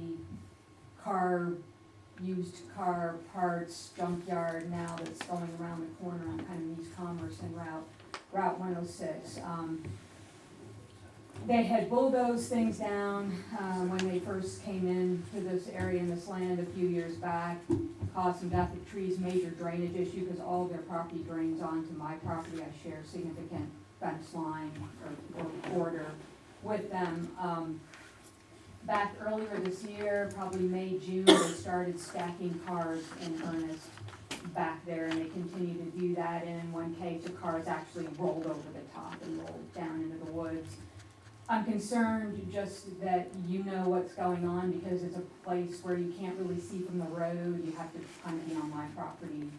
used car parts junkyard now that's going around the corner on kind of East Commerce and Route 106. They had bulldozed things down when they first came into this area in this land a few years back, caused some death of trees, major drainage issue because all of their property drains onto my property. I share significant fence line or border with them. Back earlier this year, probably May, June, they started stacking cars in earnest back there, and they continue to do that. And in one case, the cars actually rolled over the top and rolled down into the woods. I'm concerned just that you know what's going on because it's a place where you can't really see from the road. You have to kind of be on my property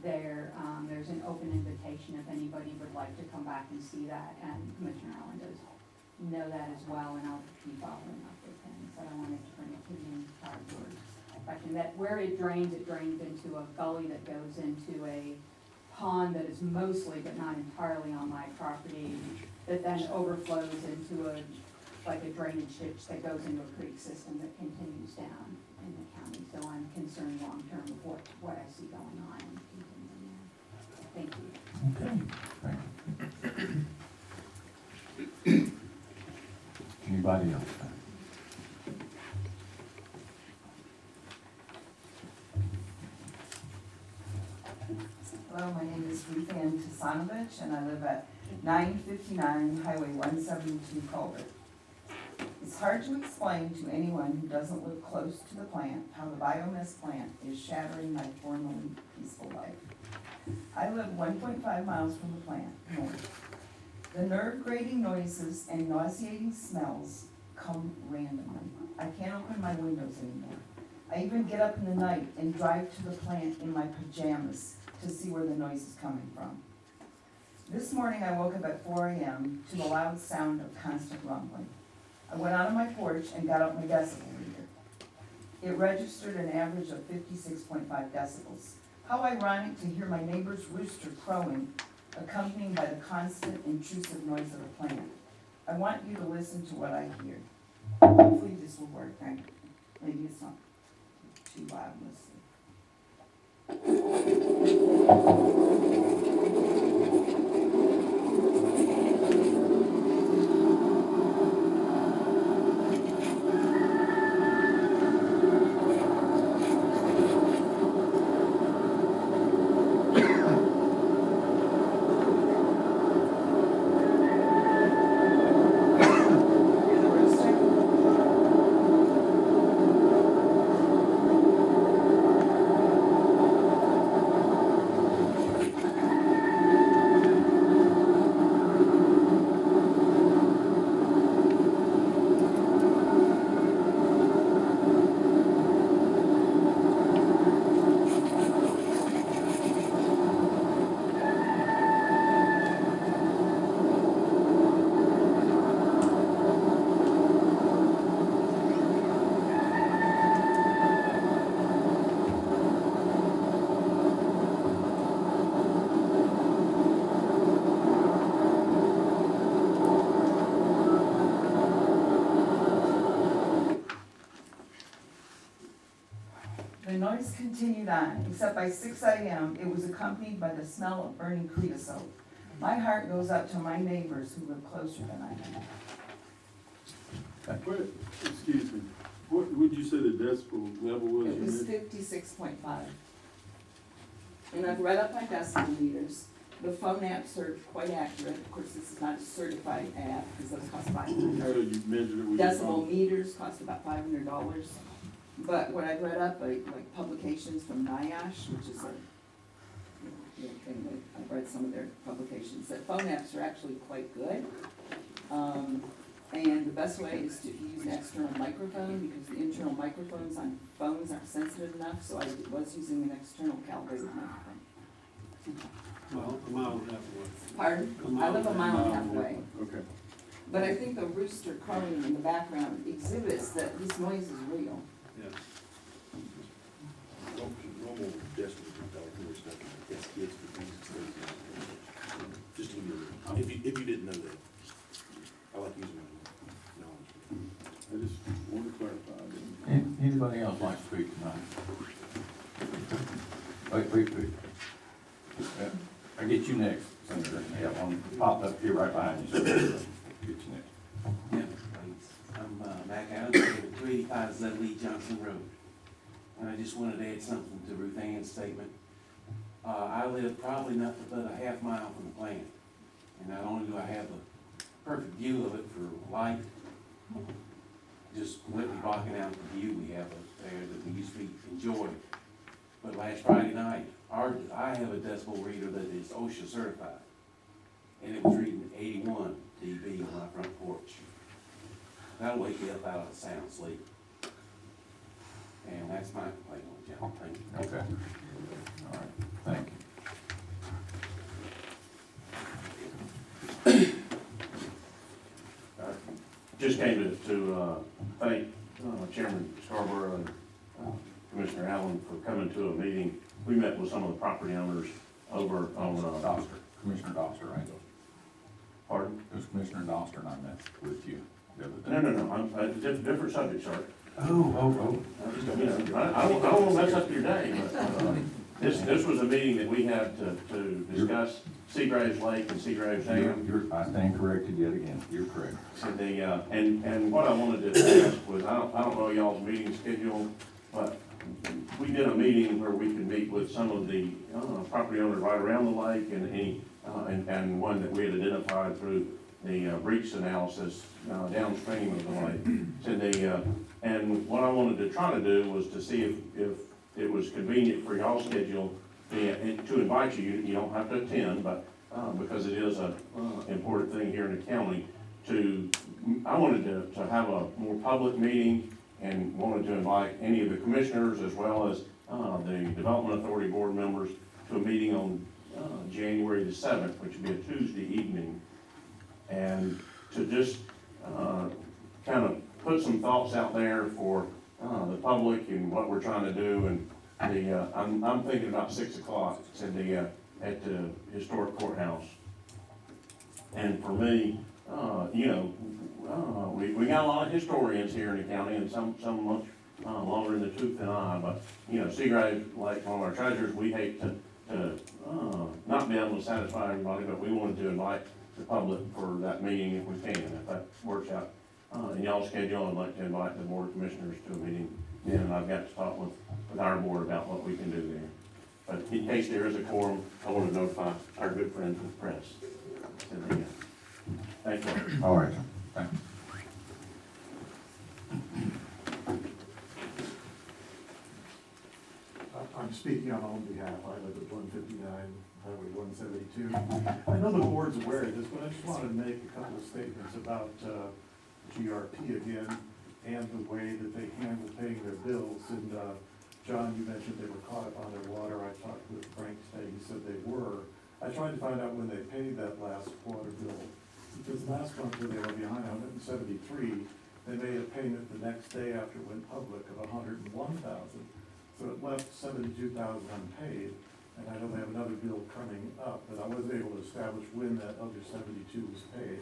there. There's an open invitation if anybody would like to come back and see that, and Commissioner Allen does know that as well, and I'll be following up with him. So I wanted to bring it to the entire board. That where it drains into a gully that goes into a pond that is mostly but not entirely on my property, that then overflows into a drainage ditch that goes into a creek system that continues down in the county. So I'm concerned long term of what I see going on and continuing there. Thank you. Okay, thank you. Anybody else? Hello, my name is Ruth Ann Tasanovich, and I live at 959 Highway 172 Culver. It's hard to explain to anyone who doesn't live close to the plant how the biomass plant is shattering my formerly peaceful life. I live 1.5 miles from the plant, north. The nerve-grating noises and nauseating smells come randomly. I can't open my windows anymore. I even get up in the night and drive to the plant in my pajamas to see where the noise is coming from. This morning I woke up at 4 a.m. to the loud sound of constant rumbling. I went out on my porch and got out my decibel reader. It registered an average of 56.5 decibels. How ironic to hear my neighbor's rooster crowing, accompanied by the constant intrusive noise of the plant. I want you to listen to what I hear. Hopefully this will work. Maybe it's not too loud. Let's see. noise continued on, except by 6 a.m. it was accompanied by the smell of burning creosote. My heart goes out to my neighbors who live closer than I do. What, excuse me, what would you say the decibel level was? It was 56.5. And I've read up my decibel meters. The phone apps are quite accurate. Of course, this is not a certified app because those cost $500. So you measured it with your Decibel phone? meters cost about $500. But what I've read up, like publications from NIOSH, which is a thing that I've read some of their publications, that phone apps are actually quite good. And the best way is to use an external microphone because the internal microphones on phones aren't sensitive enough, so I was using an external calibrated microphone. Well, a mile and a half away. Pardon? I live a mile and a half away. Okay. But I think the rooster crowing in the background exhibits that this noise is real. Yeah. Normal decibel calculator stuff, it's kids for things it's just to give you, if you didn't know that. I like using my knowledge. I just want to clarify. Anybody else like to speak tonight? Wait. Yeah, I'll get you next, Senator. Yeah, one popped up here right behind you, so get you next. Yeah, please. I'm Mac Adams, I live at 285 Zedley Johnson Road. And I just wanted to add something to Ruth Ann's statement. I live probably nothing but a half mile from the plant. And not only do I have a perfect view of it for light, just completely blocking out the view we have up there that we used to enjoy. But last Friday night, I have a decibel reader that is OSHA certified. And it was reading 81 dB on my front porch. That'll wake you up out of a sound sleep. And that's my complaint on it, John. Thank you. Okay. All right, thank you. Just came to thank Chairman Scarborough and Commissioner Allen for coming to a meeting. We met with some of the property owners over on, Commissioner Doster, right? pardon? It was Commissioner Doster and I met with you the other day. No, I'm, different subject, sir. Oh. You know, I don't wanna mess up your day, but, this was a meeting that we had to discuss Seagraves Lake and Seagraves Dam. I stand corrected yet again, you're correct. And and what I wanted to ask was, I don't know y'all's meeting schedule, but we did a meeting where we could meet with some of the, property owners right around the lake and any, and one that we had identified through the, breach analysis, downstream of the lake. And what I wanted to try to do was to see if it was convenient for y'all's schedule, to invite you. You don't have to attend, but, because it is a, important thing here in the county, I wanted to have a more public meeting and wanted to invite any of the commissioners as well as, the Development Authority board members to a meeting on, January the 7th, which would be a Tuesday evening. And to just, kind of put some thoughts out there for, the public and what we're trying to do. And I'm thinking about 6 o'clock at the historic courthouse. And for me, we got a lot of historians here in the county, and some much longer in the tooth than I. But Seagraves, like one of our treasurers, we hate to not be able to satisfy everybody, but we wanted to invite the public for that meeting if we can. If that works out in y'all's schedule, I'd like to invite the board of commissioners to a meeting then, and I've got to talk with our board about what we can do there. But in case there is a quorum, I want to notify our good friends with the press. Thank you. All right, thank you. I'm speaking on my own behalf. I live at 159 Highway 172. I know the board's aware of this, but I just wanted to make a couple of statements about GRP again and the way that they handle paying their bills. And John, you mentioned they were caught up on their water. I talked with Frank today. He said they were. I tried to find out when they paid that last water bill, because last month when they were behind 173, they made a payment the next day after it went public of $101,000. So it left $72,000 unpaid, and I know they have another bill coming up, but I wasn't able to establish when that other 72 was paid.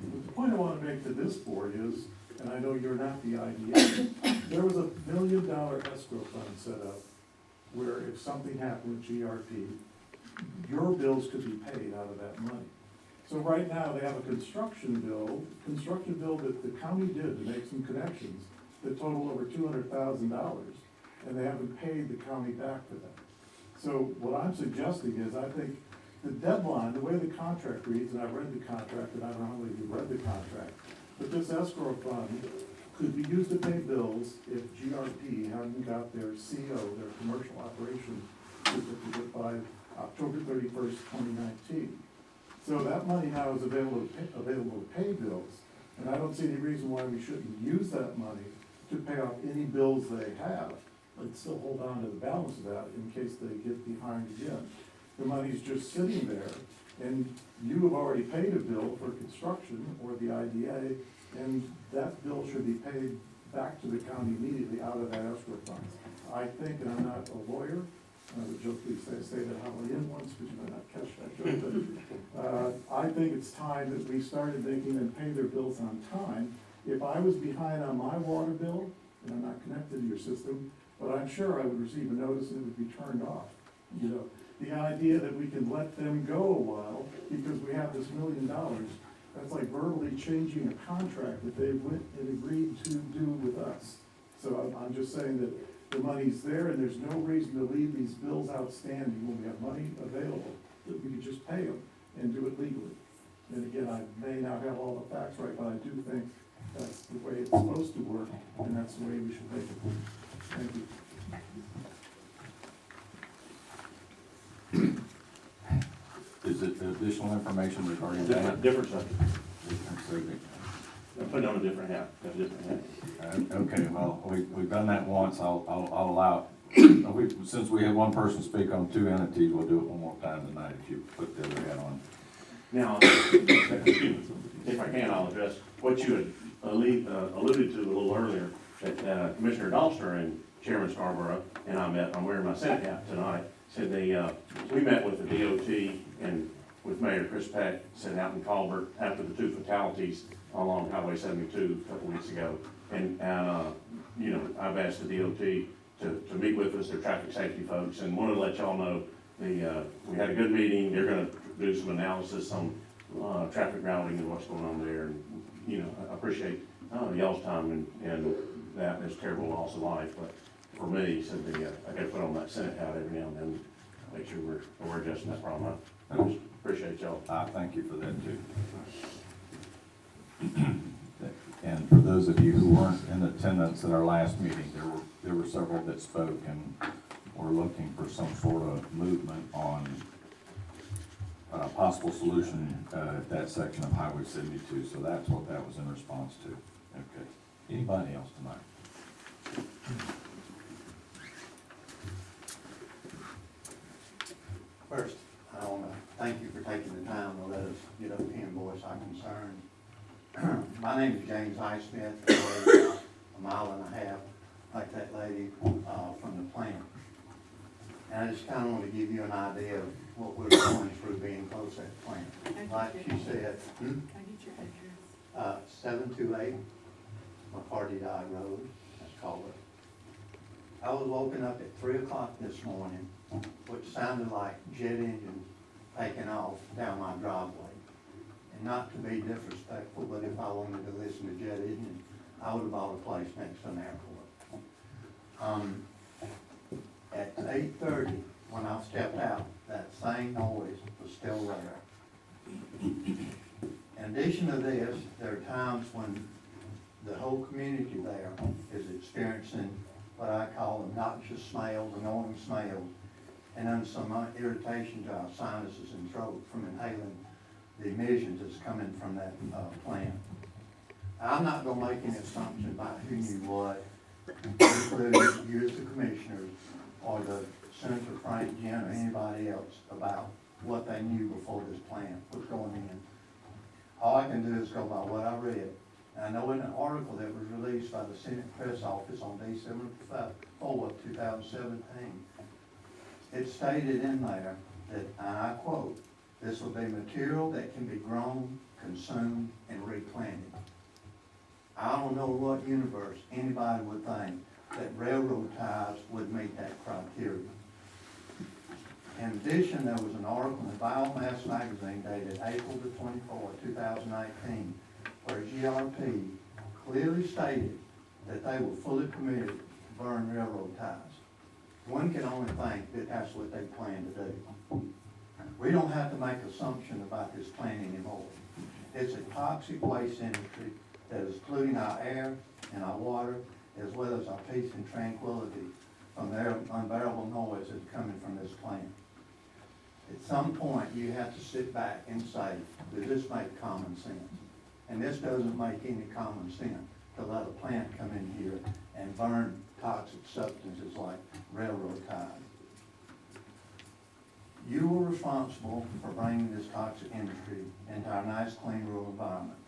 But the point I want to make to this board is, and I know you're not the IDA, there was $1 million escrow fund set up where if something happened with GRP, your bills could be paid out of that money. So right now, they have a construction bill that the county did to make some connections that total over $200,000, and they haven't paid the county back for that. So what I'm suggesting is, I think the deadline, the way the contract reads, and I read the contract, and I don't know how many of you read the contract, but this escrow fund could be used to pay bills if GRP hadn't got their CO, their commercial operation certificate by October 31st, 2019. So that money now is available to pay bills, and I don't see any reason why we shouldn't use that money to pay off any bills they have, but still hold on to the balance of that in case they get behind again. The money's just sitting there, and you have already paid a bill for construction or the IDA, and that bill should be paid back to the county immediately out of that escrow funds. I think, and I'm not a lawyer, I would jokingly say that Holly in once, but you might not catch that joke, but I think it's time that we started making them pay their bills on time. If I was behind on my water bill, and I'm not connected to your system, but I'm sure I would receive a notice and it would be turned off. You know, the idea that we can let them go a while because we have this $1 million, that's like verbally changing a contract that they went and agreed to do with us. So I'm just saying that the money's there and there's no reason to leave these bills outstanding when we have money available, that we could just pay them and do it legally. And again, I may not have all the facts right, but I do think that's the way it's supposed to work, and that's the way we should make it. Thank you. Is it additional information regarding that? Different subject. Different subject. Put it on a different hat, a different hat. Okay, well, we've done that once, I'll allow, since we had one person speak on two entities, we'll do it one more time tonight if you put the other hat on. Now, if I can, I'll address what you had alluded to a little earlier, that Commissioner Dolster and Chairman Scarborough and I met, I'm wearing my Senate hat tonight, said we met with the DOT and with Mayor Chris Peck, sitting out in Colbert after the two fatalities along Highway 72 a couple weeks ago. And you know, I've asked the DOT to meet with us, their traffic safety folks, and wanted to let y'all know we had a good meeting. They're gonna do some analysis on traffic routing and what's going on there. And, you know, I appreciate y'all's time and that is terrible loss of life. But for me, said I gotta put on that Senate hat every now and then, make sure we're addressing that problem. I just appreciate y'all. I thank you for that too. And for those of you who weren't in attendance at our last meeting, there were several that spoke and were looking for some sort of movement on a possible solution at that section of Highway 72. So that's what that was in response to. Okay. Anybody else tonight? First, I want to thank you for taking the time to let us get up here and voice our concerns. My name is James Highsmith. I live a mile and a half, like that lady from the plant. And I just kind of want to give you an idea of what we're going through being close to that plant. Like she said, Can I get your address? 728 McCarty Dye Road, that's called it. I was woken up at 3 o'clock this morning, which sounded like jet engines taking off down my driveway. And not to be disrespectful, but if I wanted to listen to jet engines, I would have bought a place next to an airport. At 8:30, when I stepped out, that same noise was still there. In addition to this, there are times when the whole community there is experiencing what I call obnoxious smells, annoying smells, and then some irritation to our sinuses and throat from inhaling the emissions that's coming from that plant. I'm not gonna make any assumption about who knew what, including you as the commissioners or the Senator Frank Jen or anybody else about what they knew before this plant was going in. All I can do is go by what I read. And I know in an article that was released by the Senate Press Office on December 4th, 2017, it stated in there that, and I quote, "This will be material that can be grown, consumed, and replanted." I don't know what universe anybody would think that railroad ties would meet that criteria. In addition, there was an article in the Biomass magazine dated April the 24th, 2018, where GRP clearly stated that they were fully committed to burn railroad ties. One can only think that that's what they plan to do. We don't have to make assumptions about this plan anymore. It's a toxic waste industry that is polluting our air and our water, as well as our peace and tranquility from the unbearable noise that's coming from this plant. At some point, you have to sit back and say, does this make common sense? And this doesn't make any common sense to let a plant come in here and burn toxic substances like railroad ties. You were responsible for bringing this toxic industry into our nice, clean, rural environment.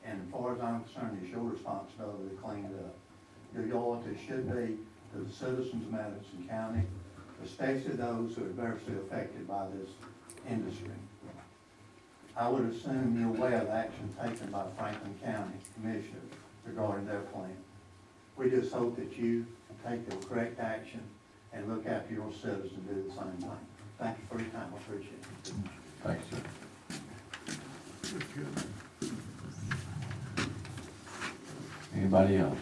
And as far as I'm concerned, it's your responsibility to clean it up. Your loyalty should be to the citizens of Madison County, especially those who are adversely affected by this industry. I would assume you're aware of action taken by Franklin County Commissioners regarding their plan. We just hope that you take the correct action and look after your citizens and do the same thing. Thank you for your time, I appreciate it. Thanks, sir. Anybody else?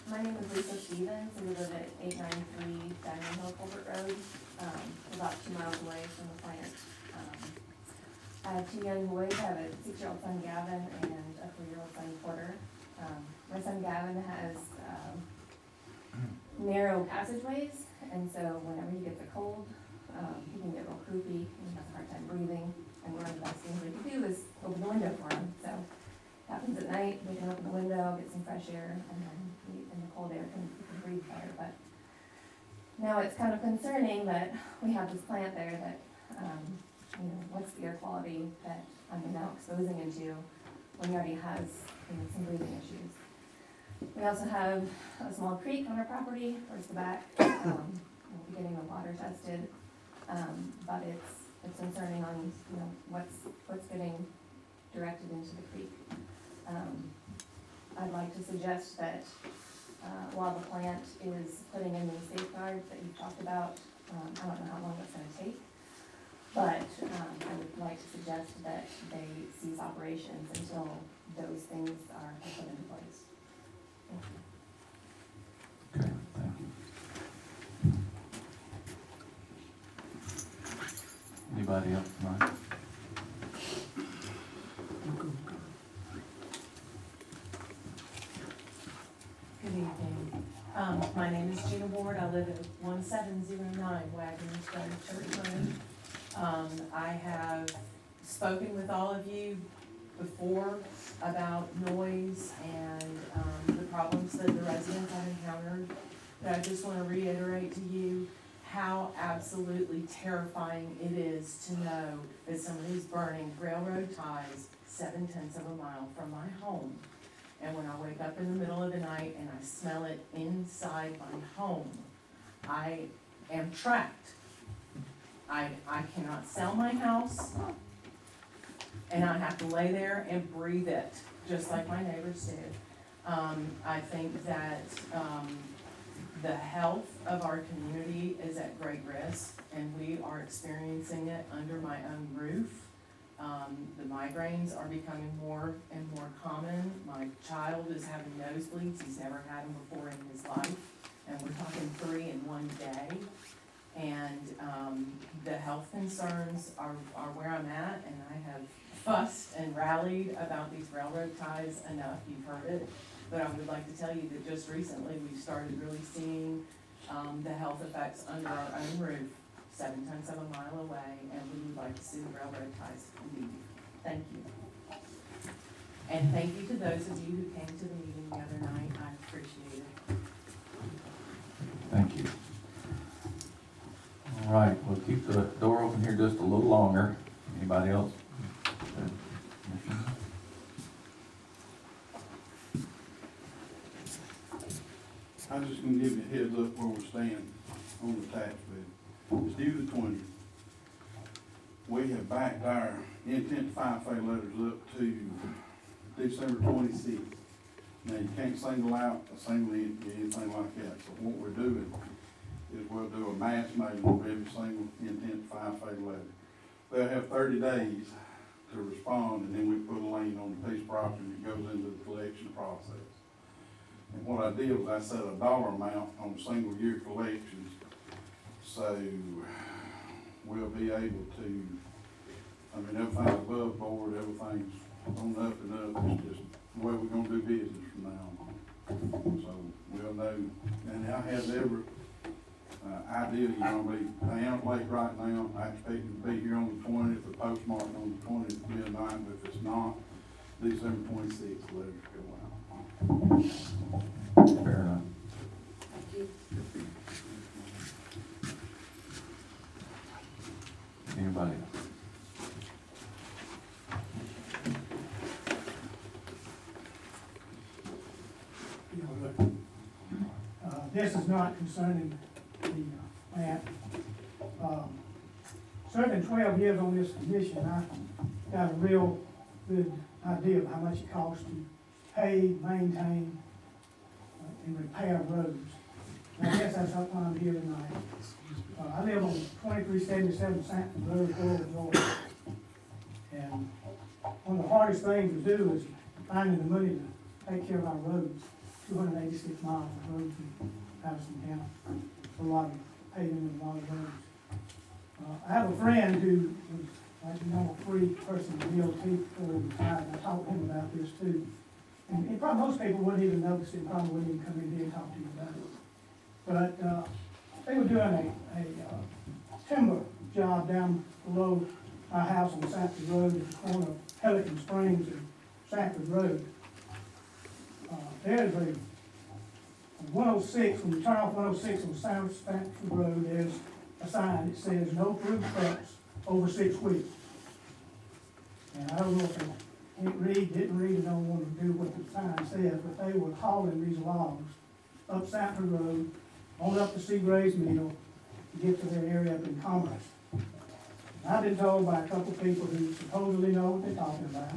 My name is Lisa Stevens, and we live at 893 Diamond Hill Culvert Road, about 2 miles away from the plant. I have 2 young boys. I have a 6-year-old son, Gavin, and a 4-year-old son, Porter. My son, Gavin, has narrow passageways, and so whenever he gets a cold, he can get real croupy and has a hard time breathing. And one of the best things we can do is open the window for him. So it happens at night, we can open the window, get some fresh air, and then in the cold air can breathe better. But now it's kind of concerning that we have this plant there that, what's the air quality that I'm now exposing into when he already has, some breathing issues. We also have a small creek on our property towards the back. We'll be getting the water tested, but it's concerning on, what's getting directed into the creek. I'd like to suggest that while the plant is putting in these safeguards that you've talked about, I don't know how long that's gonna take, but I would like to suggest that they cease operations until those things are put into place. Thank you. Okay, thank you. Anybody else tonight? Good evening. My name is Gina Ward. I live at 1709 Wagons Road, Church Lane. I have spoken with all of you before about noise and the problems that the residents have encountered. But I just want to reiterate to you how absolutely terrifying it is to know that somebody's burning railroad ties 7/10 of a mile from my home. And when I wake up in the middle of the night and I smell it inside my home, I am trapped. I cannot sell my house, and I have to lay there and breathe it, just like my neighbors do. I think that the health of our community is at great risk, and we are experiencing it under my own roof. The migraines are becoming more and more common. My child is having nosebleeds. He's never had them before in his life, and we're talking 3 in one day. And the health concerns are where I'm at, and I have fussed and rallied about these railroad ties enough. You've heard it. But I would like to tell you that just recently we started really seeing the health effects under our own roof, 7/10 of a mile away, and we would like to see the railroad ties leave. Thank you. And thank you to those of you who came to the meeting the other night. I appreciate it. Thank you. All right, we'll keep the door open here just a little longer. Anybody else? I'm just gonna give you a heads up where we're staying on the tax bill. It's due the 20th. We have backed our intent to file letters up to December 26th. Now, you can't single out a single entity, anything like that, so what we're doing is we'll do a mass mailing of every single intent to file favour letter. They'll have 30 days to respond, and then we put a lien on the piece of property that goes into the collection process. And what I did was I set a dollar amount on single year collections, so we'll be able to, I mean, everything's above board, everything's on up and up, it's just the way we're gonna do business from now on. So we'll know, and I have every ideally, I am late right now, I expect it to be here on the 20th, the postmark on the 20th, midnight, but if it's not, December 26th, the letters go out. Fair enough. Thank you. Anybody else? This is not concerning the plant. Serving 12 years on this commission, I got a real good idea of how much it costs to pay, maintain, and repair roads. And I guess that's why I'm here tonight. I live on 2377 Sanford Road, Florida, Georgia. And one of the hardest things to do is finding the money to take care of our roads. 286 miles of roads in Madison County. A lot of paving and a lot of roads. I have a friend who was like the number 3 person in the BOC before he retired. I talked to him about this too. And probably most people wouldn't even notice it, probably wouldn't even come in here and talk to you about it. But they were doing a timber job down below our house on Sanford Road at the corner of Pelican Springs and Sanford Road. There's a 106, when you turn off 106 on Sanford Road, there's a sign that says no through trucks over 6 wheels. And I don't know if they didn't read, and don't want to do what the sign says, but they were hauling these logs up Sanford Road, on up to Seagraves Mill, to get to their area up in Commerce. And I've been told by a couple of people who supposedly know what they're talking about,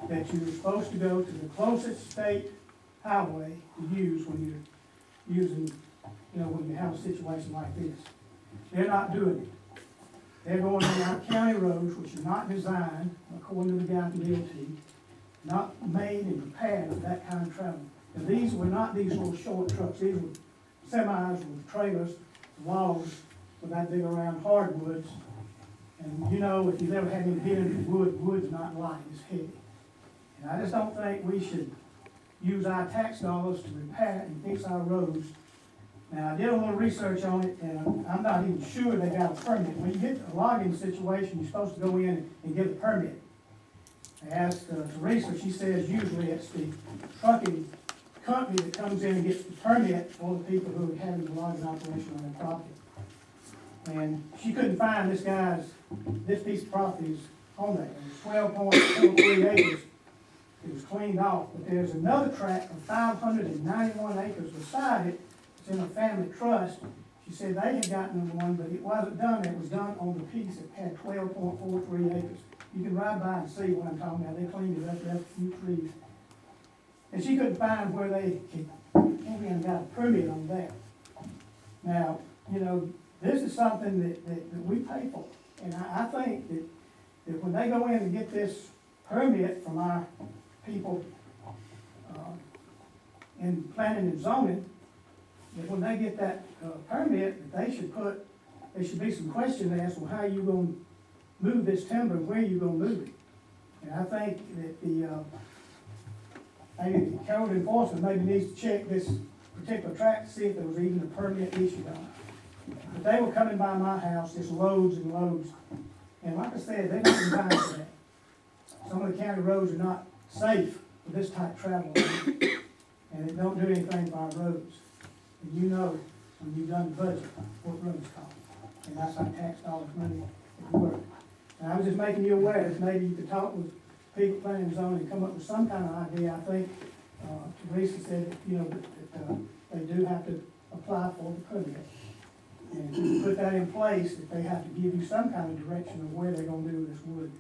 that you're supposed to go to the closest state highway to use when you're using, when you have a situation like this. They're not doing it. They're going on county roads which are not designed, according to the guy from DOT, not made and prepared for that kind of travel. And these were not these little short trucks. These were semis with trailers, logs with that big around hardwoods. And if you've ever had any dealing with wood's not light, it's heavy. And I just don't think we should use our tax dollars to repair and fix our roads. Now, I did a little research on it, and I'm not even sure they got a permit. When you get a logging situation, you're supposed to go in and get a permit. I asked Teresa, she says usually it's the trucking company that comes in and gets the permit for the people who are having the logging operation on their property. And she couldn't find this piece of property is on there. It was 12.43 acres. It was cleaned off, but there's another tract of 591 acres beside it. It's in a family trust. She said they had gotten one, but it wasn't done. It was done on the piece that had 12.43 acres. You can ride by and see what I'm talking about. They cleaned it up, left a few trees. And she couldn't find where they came in and got a permit on that. Now, this is something that we pay for. And I think that when they go in and get this permit from our people in planning and zoning, that when they get that permit, that there should be some question asked, well, how are you going to move this timber and where are you going to move it? And I think that maybe the code enforcement maybe needs to check this particular tract to see if there was even a permit issued on it. But they were coming by my house, just loads and loads. And like I said, they're not designed for that. Some of the county roads are not safe for this type of travel, and it don't do anything for our roads. And when you've done the budget, what roads cost. And that's our tax dollars money at work. And I was just making you aware that maybe you could talk with people planning and zoning and come up with some kind of idea. I think Teresa said that they do have to apply for the permit. And to put that in place, that they have to give you some kind of direction of where they're going to do this wood.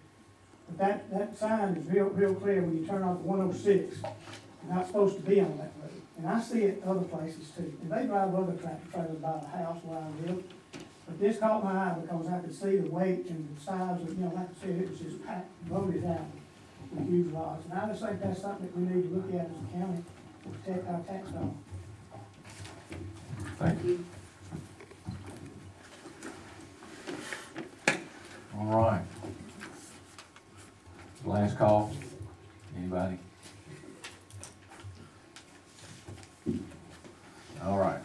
But that sign is real clear when you turn off 106. You're not supposed to be on that road. And I see it other places too. And they drive other tractor trailers by the house where I live. But this caught my eye because I could see the weight and the size of, like I said, it was just packed, loaded out with huge lots. And I just think that's something that we need to look at as a county to protect our tax dollars. Thank you. All right. Last call. Anybody? All right.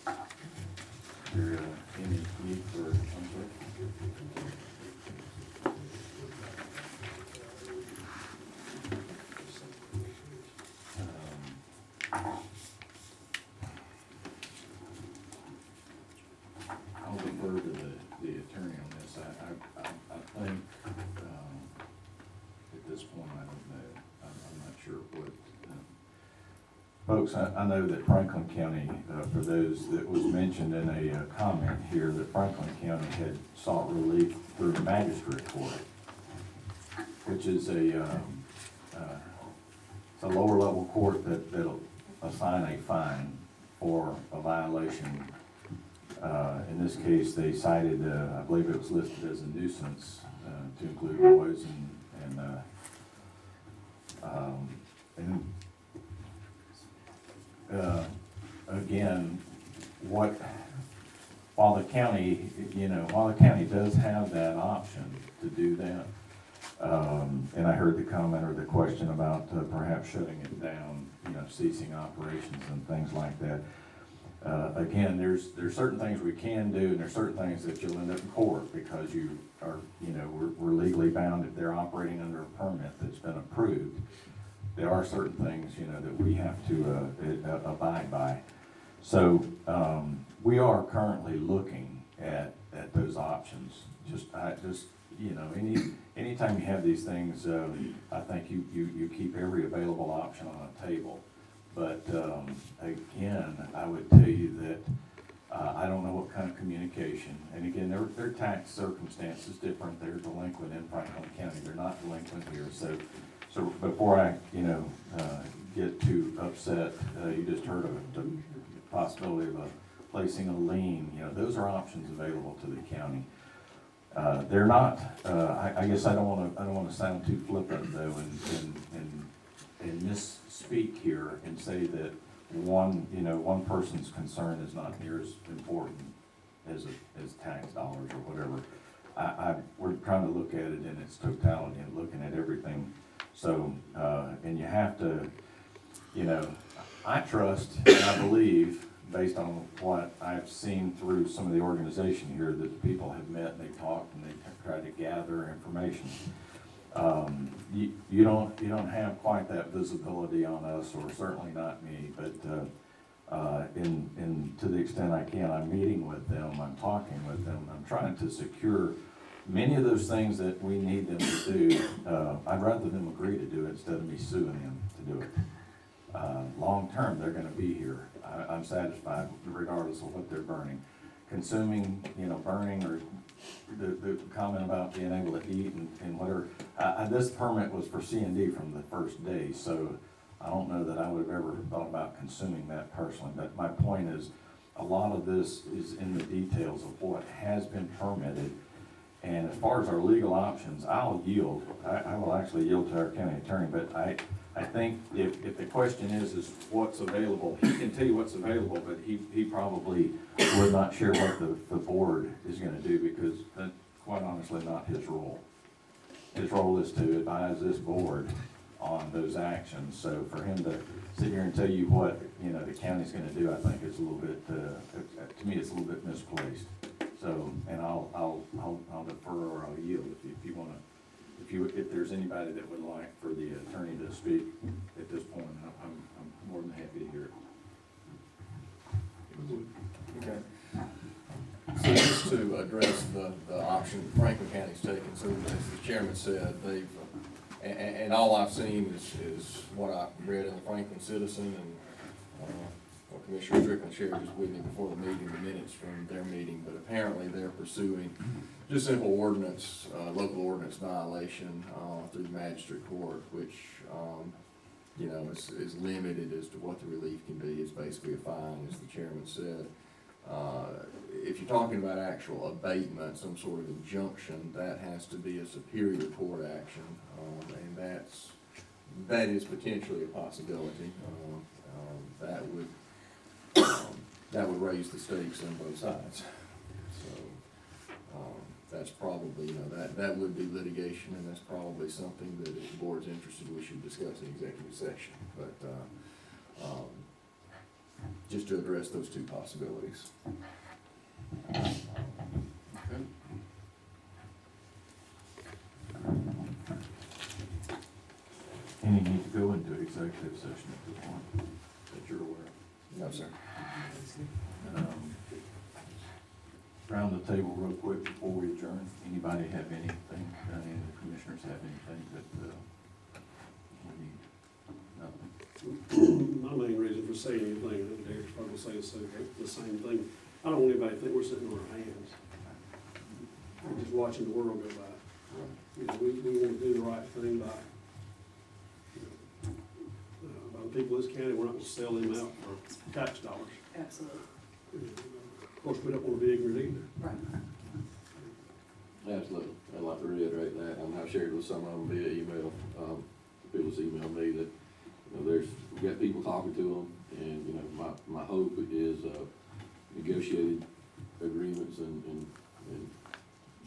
Is there any need for, I'm sorry? I'll defer to the attorney on this. I think, at this point, I don't know. I'm not sure what. Folks, I know that Franklin County, for those that was mentioned in a comment here, that Franklin County had sought relief through magistrate court, which is it's a lower level court that'll assign a fine for a violation. In this case, they cited, I believe it was listed as a nuisance, to include noise again, while the county does have that option to do that, and I heard the comment or the question about perhaps shutting it down, ceasing operations and things like that. Again, there's certain things we can do, and there's certain things that you'll end up in court because you are, we're legally bound if they're operating under a permit that's been approved. There are certain things, that we have to abide by. So we are currently looking at those options. Anytime you have these things, I think you keep every available option on a table. But again, I would tell you that I don't know what kind of communication. And again, their tax circumstance is different. They're delinquent in Franklin County. They're not delinquent here. So before I, get too upset, you just heard of the possibility of placing a lien. Those are options available to the county. They're not. I guess I don't want to sound too flippant though, and misspeak here and say that one person's concern is not near as important as tax dollars or whatever. We're trying to look at it in its totality and looking at everything. So, and you have to, I trust and I believe, based on what I've seen through some of the organization here, that the people have met and they've talked and they've tried to gather information. You don't have quite that visibility on us, or certainly not me, but to the extent I can, I'm meeting with them, I'm talking with them, I'm trying to secure many of those things that we need them to do. I'd rather them agree to do it instead of me suing them to do it. Long term, they're gonna be here. I'm satisfied regardless of what they're burning. Consuming, burning, or the comment about being able to eat and whatever. This permit was for C&D from the first day, so I don't know that I would have ever thought about consuming that personally. But my point is, a lot of this is in the details of what has been permitted. And as far as our legal options, I'll yield. I will actually yield to our county attorney, but I think if the question is what's available, he can tell you what's available, but he probably would not share what the board is gonna do, because that's quite honestly not his role. His role is to advise this board on those actions. So for him to sit here and tell you what, the county's gonna do, I think is a little bit, to me, it's a little bit misplaced. So, and I'll defer or I'll yield if you wanna, if there's anybody that would like for the attorney to speak at this point, I'm more than happy to hear it. Okay. So just to address the option Franklin County's taken, so as the chairman said, they've, and all I've seen is what I read in the Franklin Citizen, and well, Commissioner Strickland shared just with me before the meeting, the minutes from their meeting, but apparently they're pursuing just simple ordinance, local ordinance violation, through the magistrate court, which, you know, is limited as to what the relief can be. It's basically a fine, as the chairman said. If you're talking about actual abatement, some sort of injunction, that has to be a superior court action, and that is potentially a possibility. That would raise the stakes on both sides. So, that's probably, you know, that would be litigation, and that's probably something that if the board's interested, we should discuss in executive session. But, just to address those two possibilities. Okay. Any need to go into executive session at this point, that you're aware of? No, sir. Round the table real quick before we adjourn. Anybody have anything, any of the commissioners have anything that, we need? Nothing? My main reason for saying anything, I think Derek's probably saying the same thing. I don't want anybody to think we're sitting on our hands. We're just watching the world go by. You know, we want to do the right thing by, by the people of this county. We're not going to sell them out for tax dollars. Absolutely. Of course, we don't want to be ignorant either. Right. Absolutely. I'd like to reiterate that. I've shared with some of them via email. People's emailed me that, you know, we've got people talking to them, and, you know, my hope is, negotiated agreements and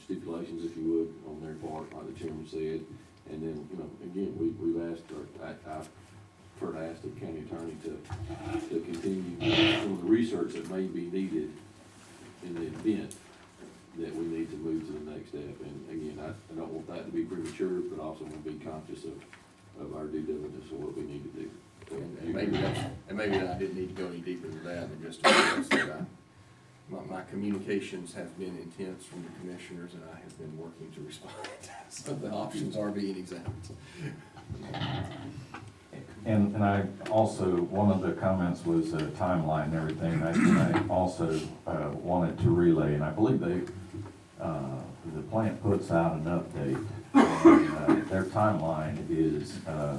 stipulations, if you would, on their part, like the chairman said. And then, you know, again, we've asked, or I've heard asked the county attorney to continue some of the research that may be needed in the event that we need to move to the next step. And again, I don't want that to be premature, but also want to be conscious of our due diligence of what we need to do. So, and maybe I didn't need to go any deeper than that, and just to address that my communications have been intense from the commissioners, and I have been working to respond. So the options are being examined. And I also, one of the comments was a timeline and everything, and I also wanted to relay, and I believe the plant puts out an update, and their timeline is a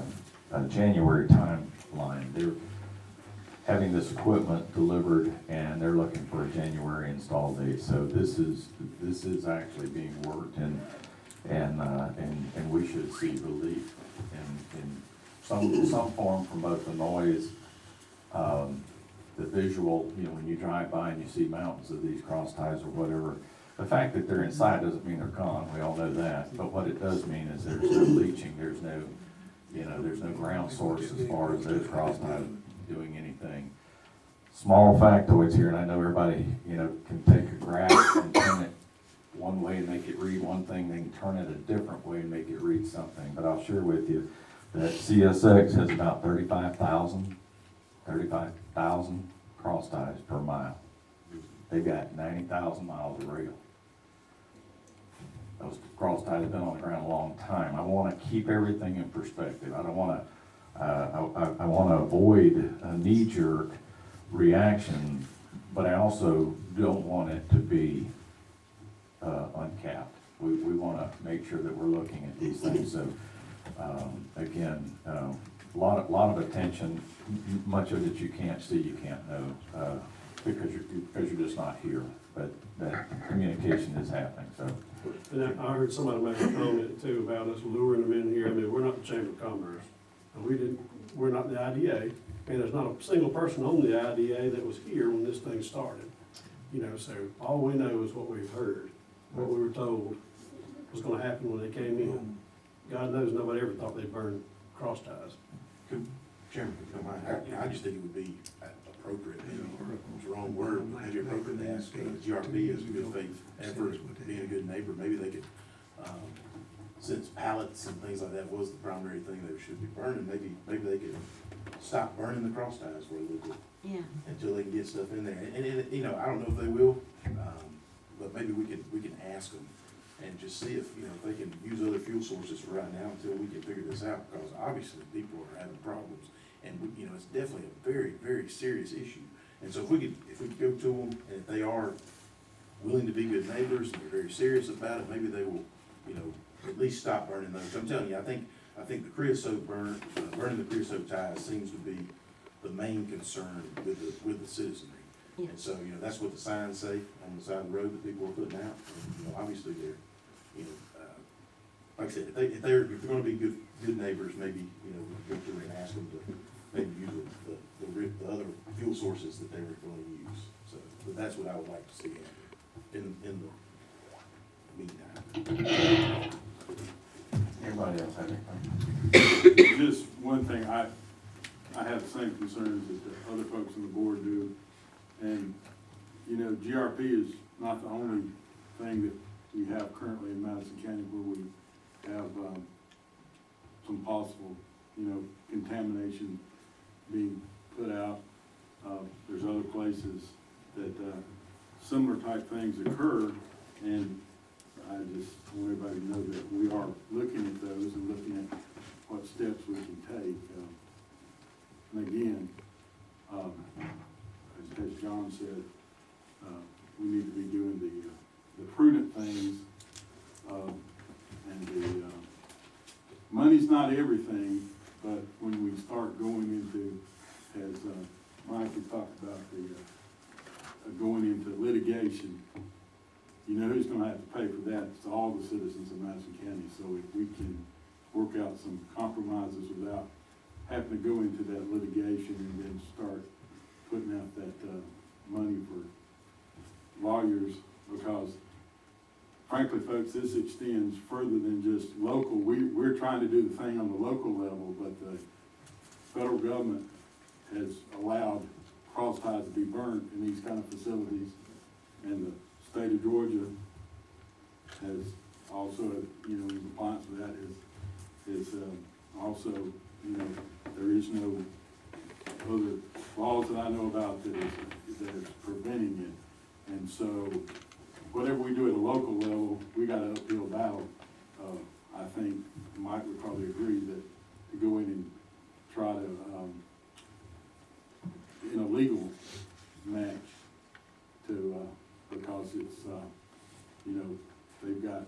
January timeline. They're having this equipment delivered, and they're looking for a January install date. So this is actually being worked, and we should see relief in some form from both the noise, the visual, you know, when you drive by and you see mountains of these cross ties or whatever. The fact that they're inside doesn't mean they're gone, we all know that, but what it does mean is there's no leaching, there's no ground source as far as those cross ties doing anything. Small factoids here, and I know everybody, you know, can take a graph and turn it one way and make it read one thing, they can turn it a different way and make it read something, but I'll share with you that CSX has about 35,000 cross ties per mile. They've got 90,000 miles of rail. Those cross ties have been on the ground a long time. I want to keep everything in perspective. I don't want to, I want to avoid a knee-jerk reaction, but I also don't want it to be uncapped. We want to make sure that we're looking at these things. So again, a lot of attention. Much of it you can't see, you can't know, because you're just not here. But that communication is happening. So. And I heard somebody make a comment too about us luring them in here. I mean, we're not the Chamber of Commerce, and we're not the IDA, and there's not a single person on the IDA that was here when this thing started. You know, so all we know is what we've heard, what we were told was going to happen when they came in. God knows nobody ever thought they'd burn cross ties. Chairman, if you don't mind, I just think it would be appropriate, it's the wrong word, but maybe appropriate to ask GRP as a good faith effort, being a good neighbor, maybe they could, since pallets and things like that was the primary thing they should be burning, maybe they could stop burning the cross ties for a little bit. Yeah. Until they can get stuff in there, and you know, I don't know if they will, but maybe we can ask them and just see if, you know, if they can use other fuel sources for right now until we can figure this out, because obviously people are having problems. And, you know, it's definitely a very, very serious issue. And so if we could go to them, and if they are willing to be good neighbors, and they're very serious about it, maybe they will, you know, at least stop burning those. I'm telling you, I think the creosote burning the creosote ties seems to be the main concern with the citizenry. And so, you know, that's what the signs say on the side of the road that people are putting out. And, you know, obviously they're, you know, like I said, if they're gonna be good neighbors, maybe, you know, we go through and ask them to maybe use the other fuel sources that they were gonna use. So, but that's what I would like to see in the meantime. Anybody else have anything? Just one thing, I have the same concerns that the other folks on the board do. And, you know, GRP is not the only thing that we have currently in Madison County where we have, some possible, you know, contamination being put out. There's other places that, similar type things occur, and I just want everybody to know that we are looking at those and looking at what steps we can take. And again, as John said, we need to be doing the prudent things, and the, money's not everything, but when we start going into, as Mike had talked about, going into litigation, you know who's gonna have to pay for that? It's all the citizens of Madison County. So if we can work out some compromises without having to go into that litigation and then start putting out that money for lawyers, because frankly, folks, this extends further than just local. We're trying to do the thing on the local level, but the federal government has allowed cross ties to be burnt in these kind of facilities, and the state of Georgia has also, you know, in compliance with that is also, you know, there is no other laws that I know about that is preventing it. And so whatever we do at a local level, we got an uphill battle. I think Mike would probably agree that to go in and try to, in a legal match to, because it's, you know, they've got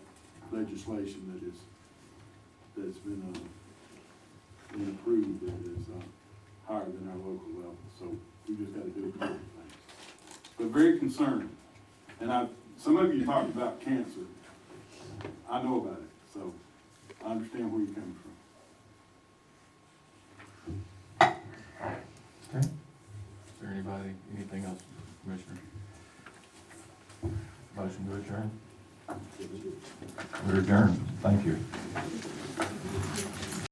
legislation that's been approved that is higher than our local level. So we just gotta do a couple of things. But very concerned. And some of you talked about cancer. I know about it, so I understand where you're coming from. Okay. Is there anything else, Commissioner? Motion to adjourn? We're adjourned. Thank you.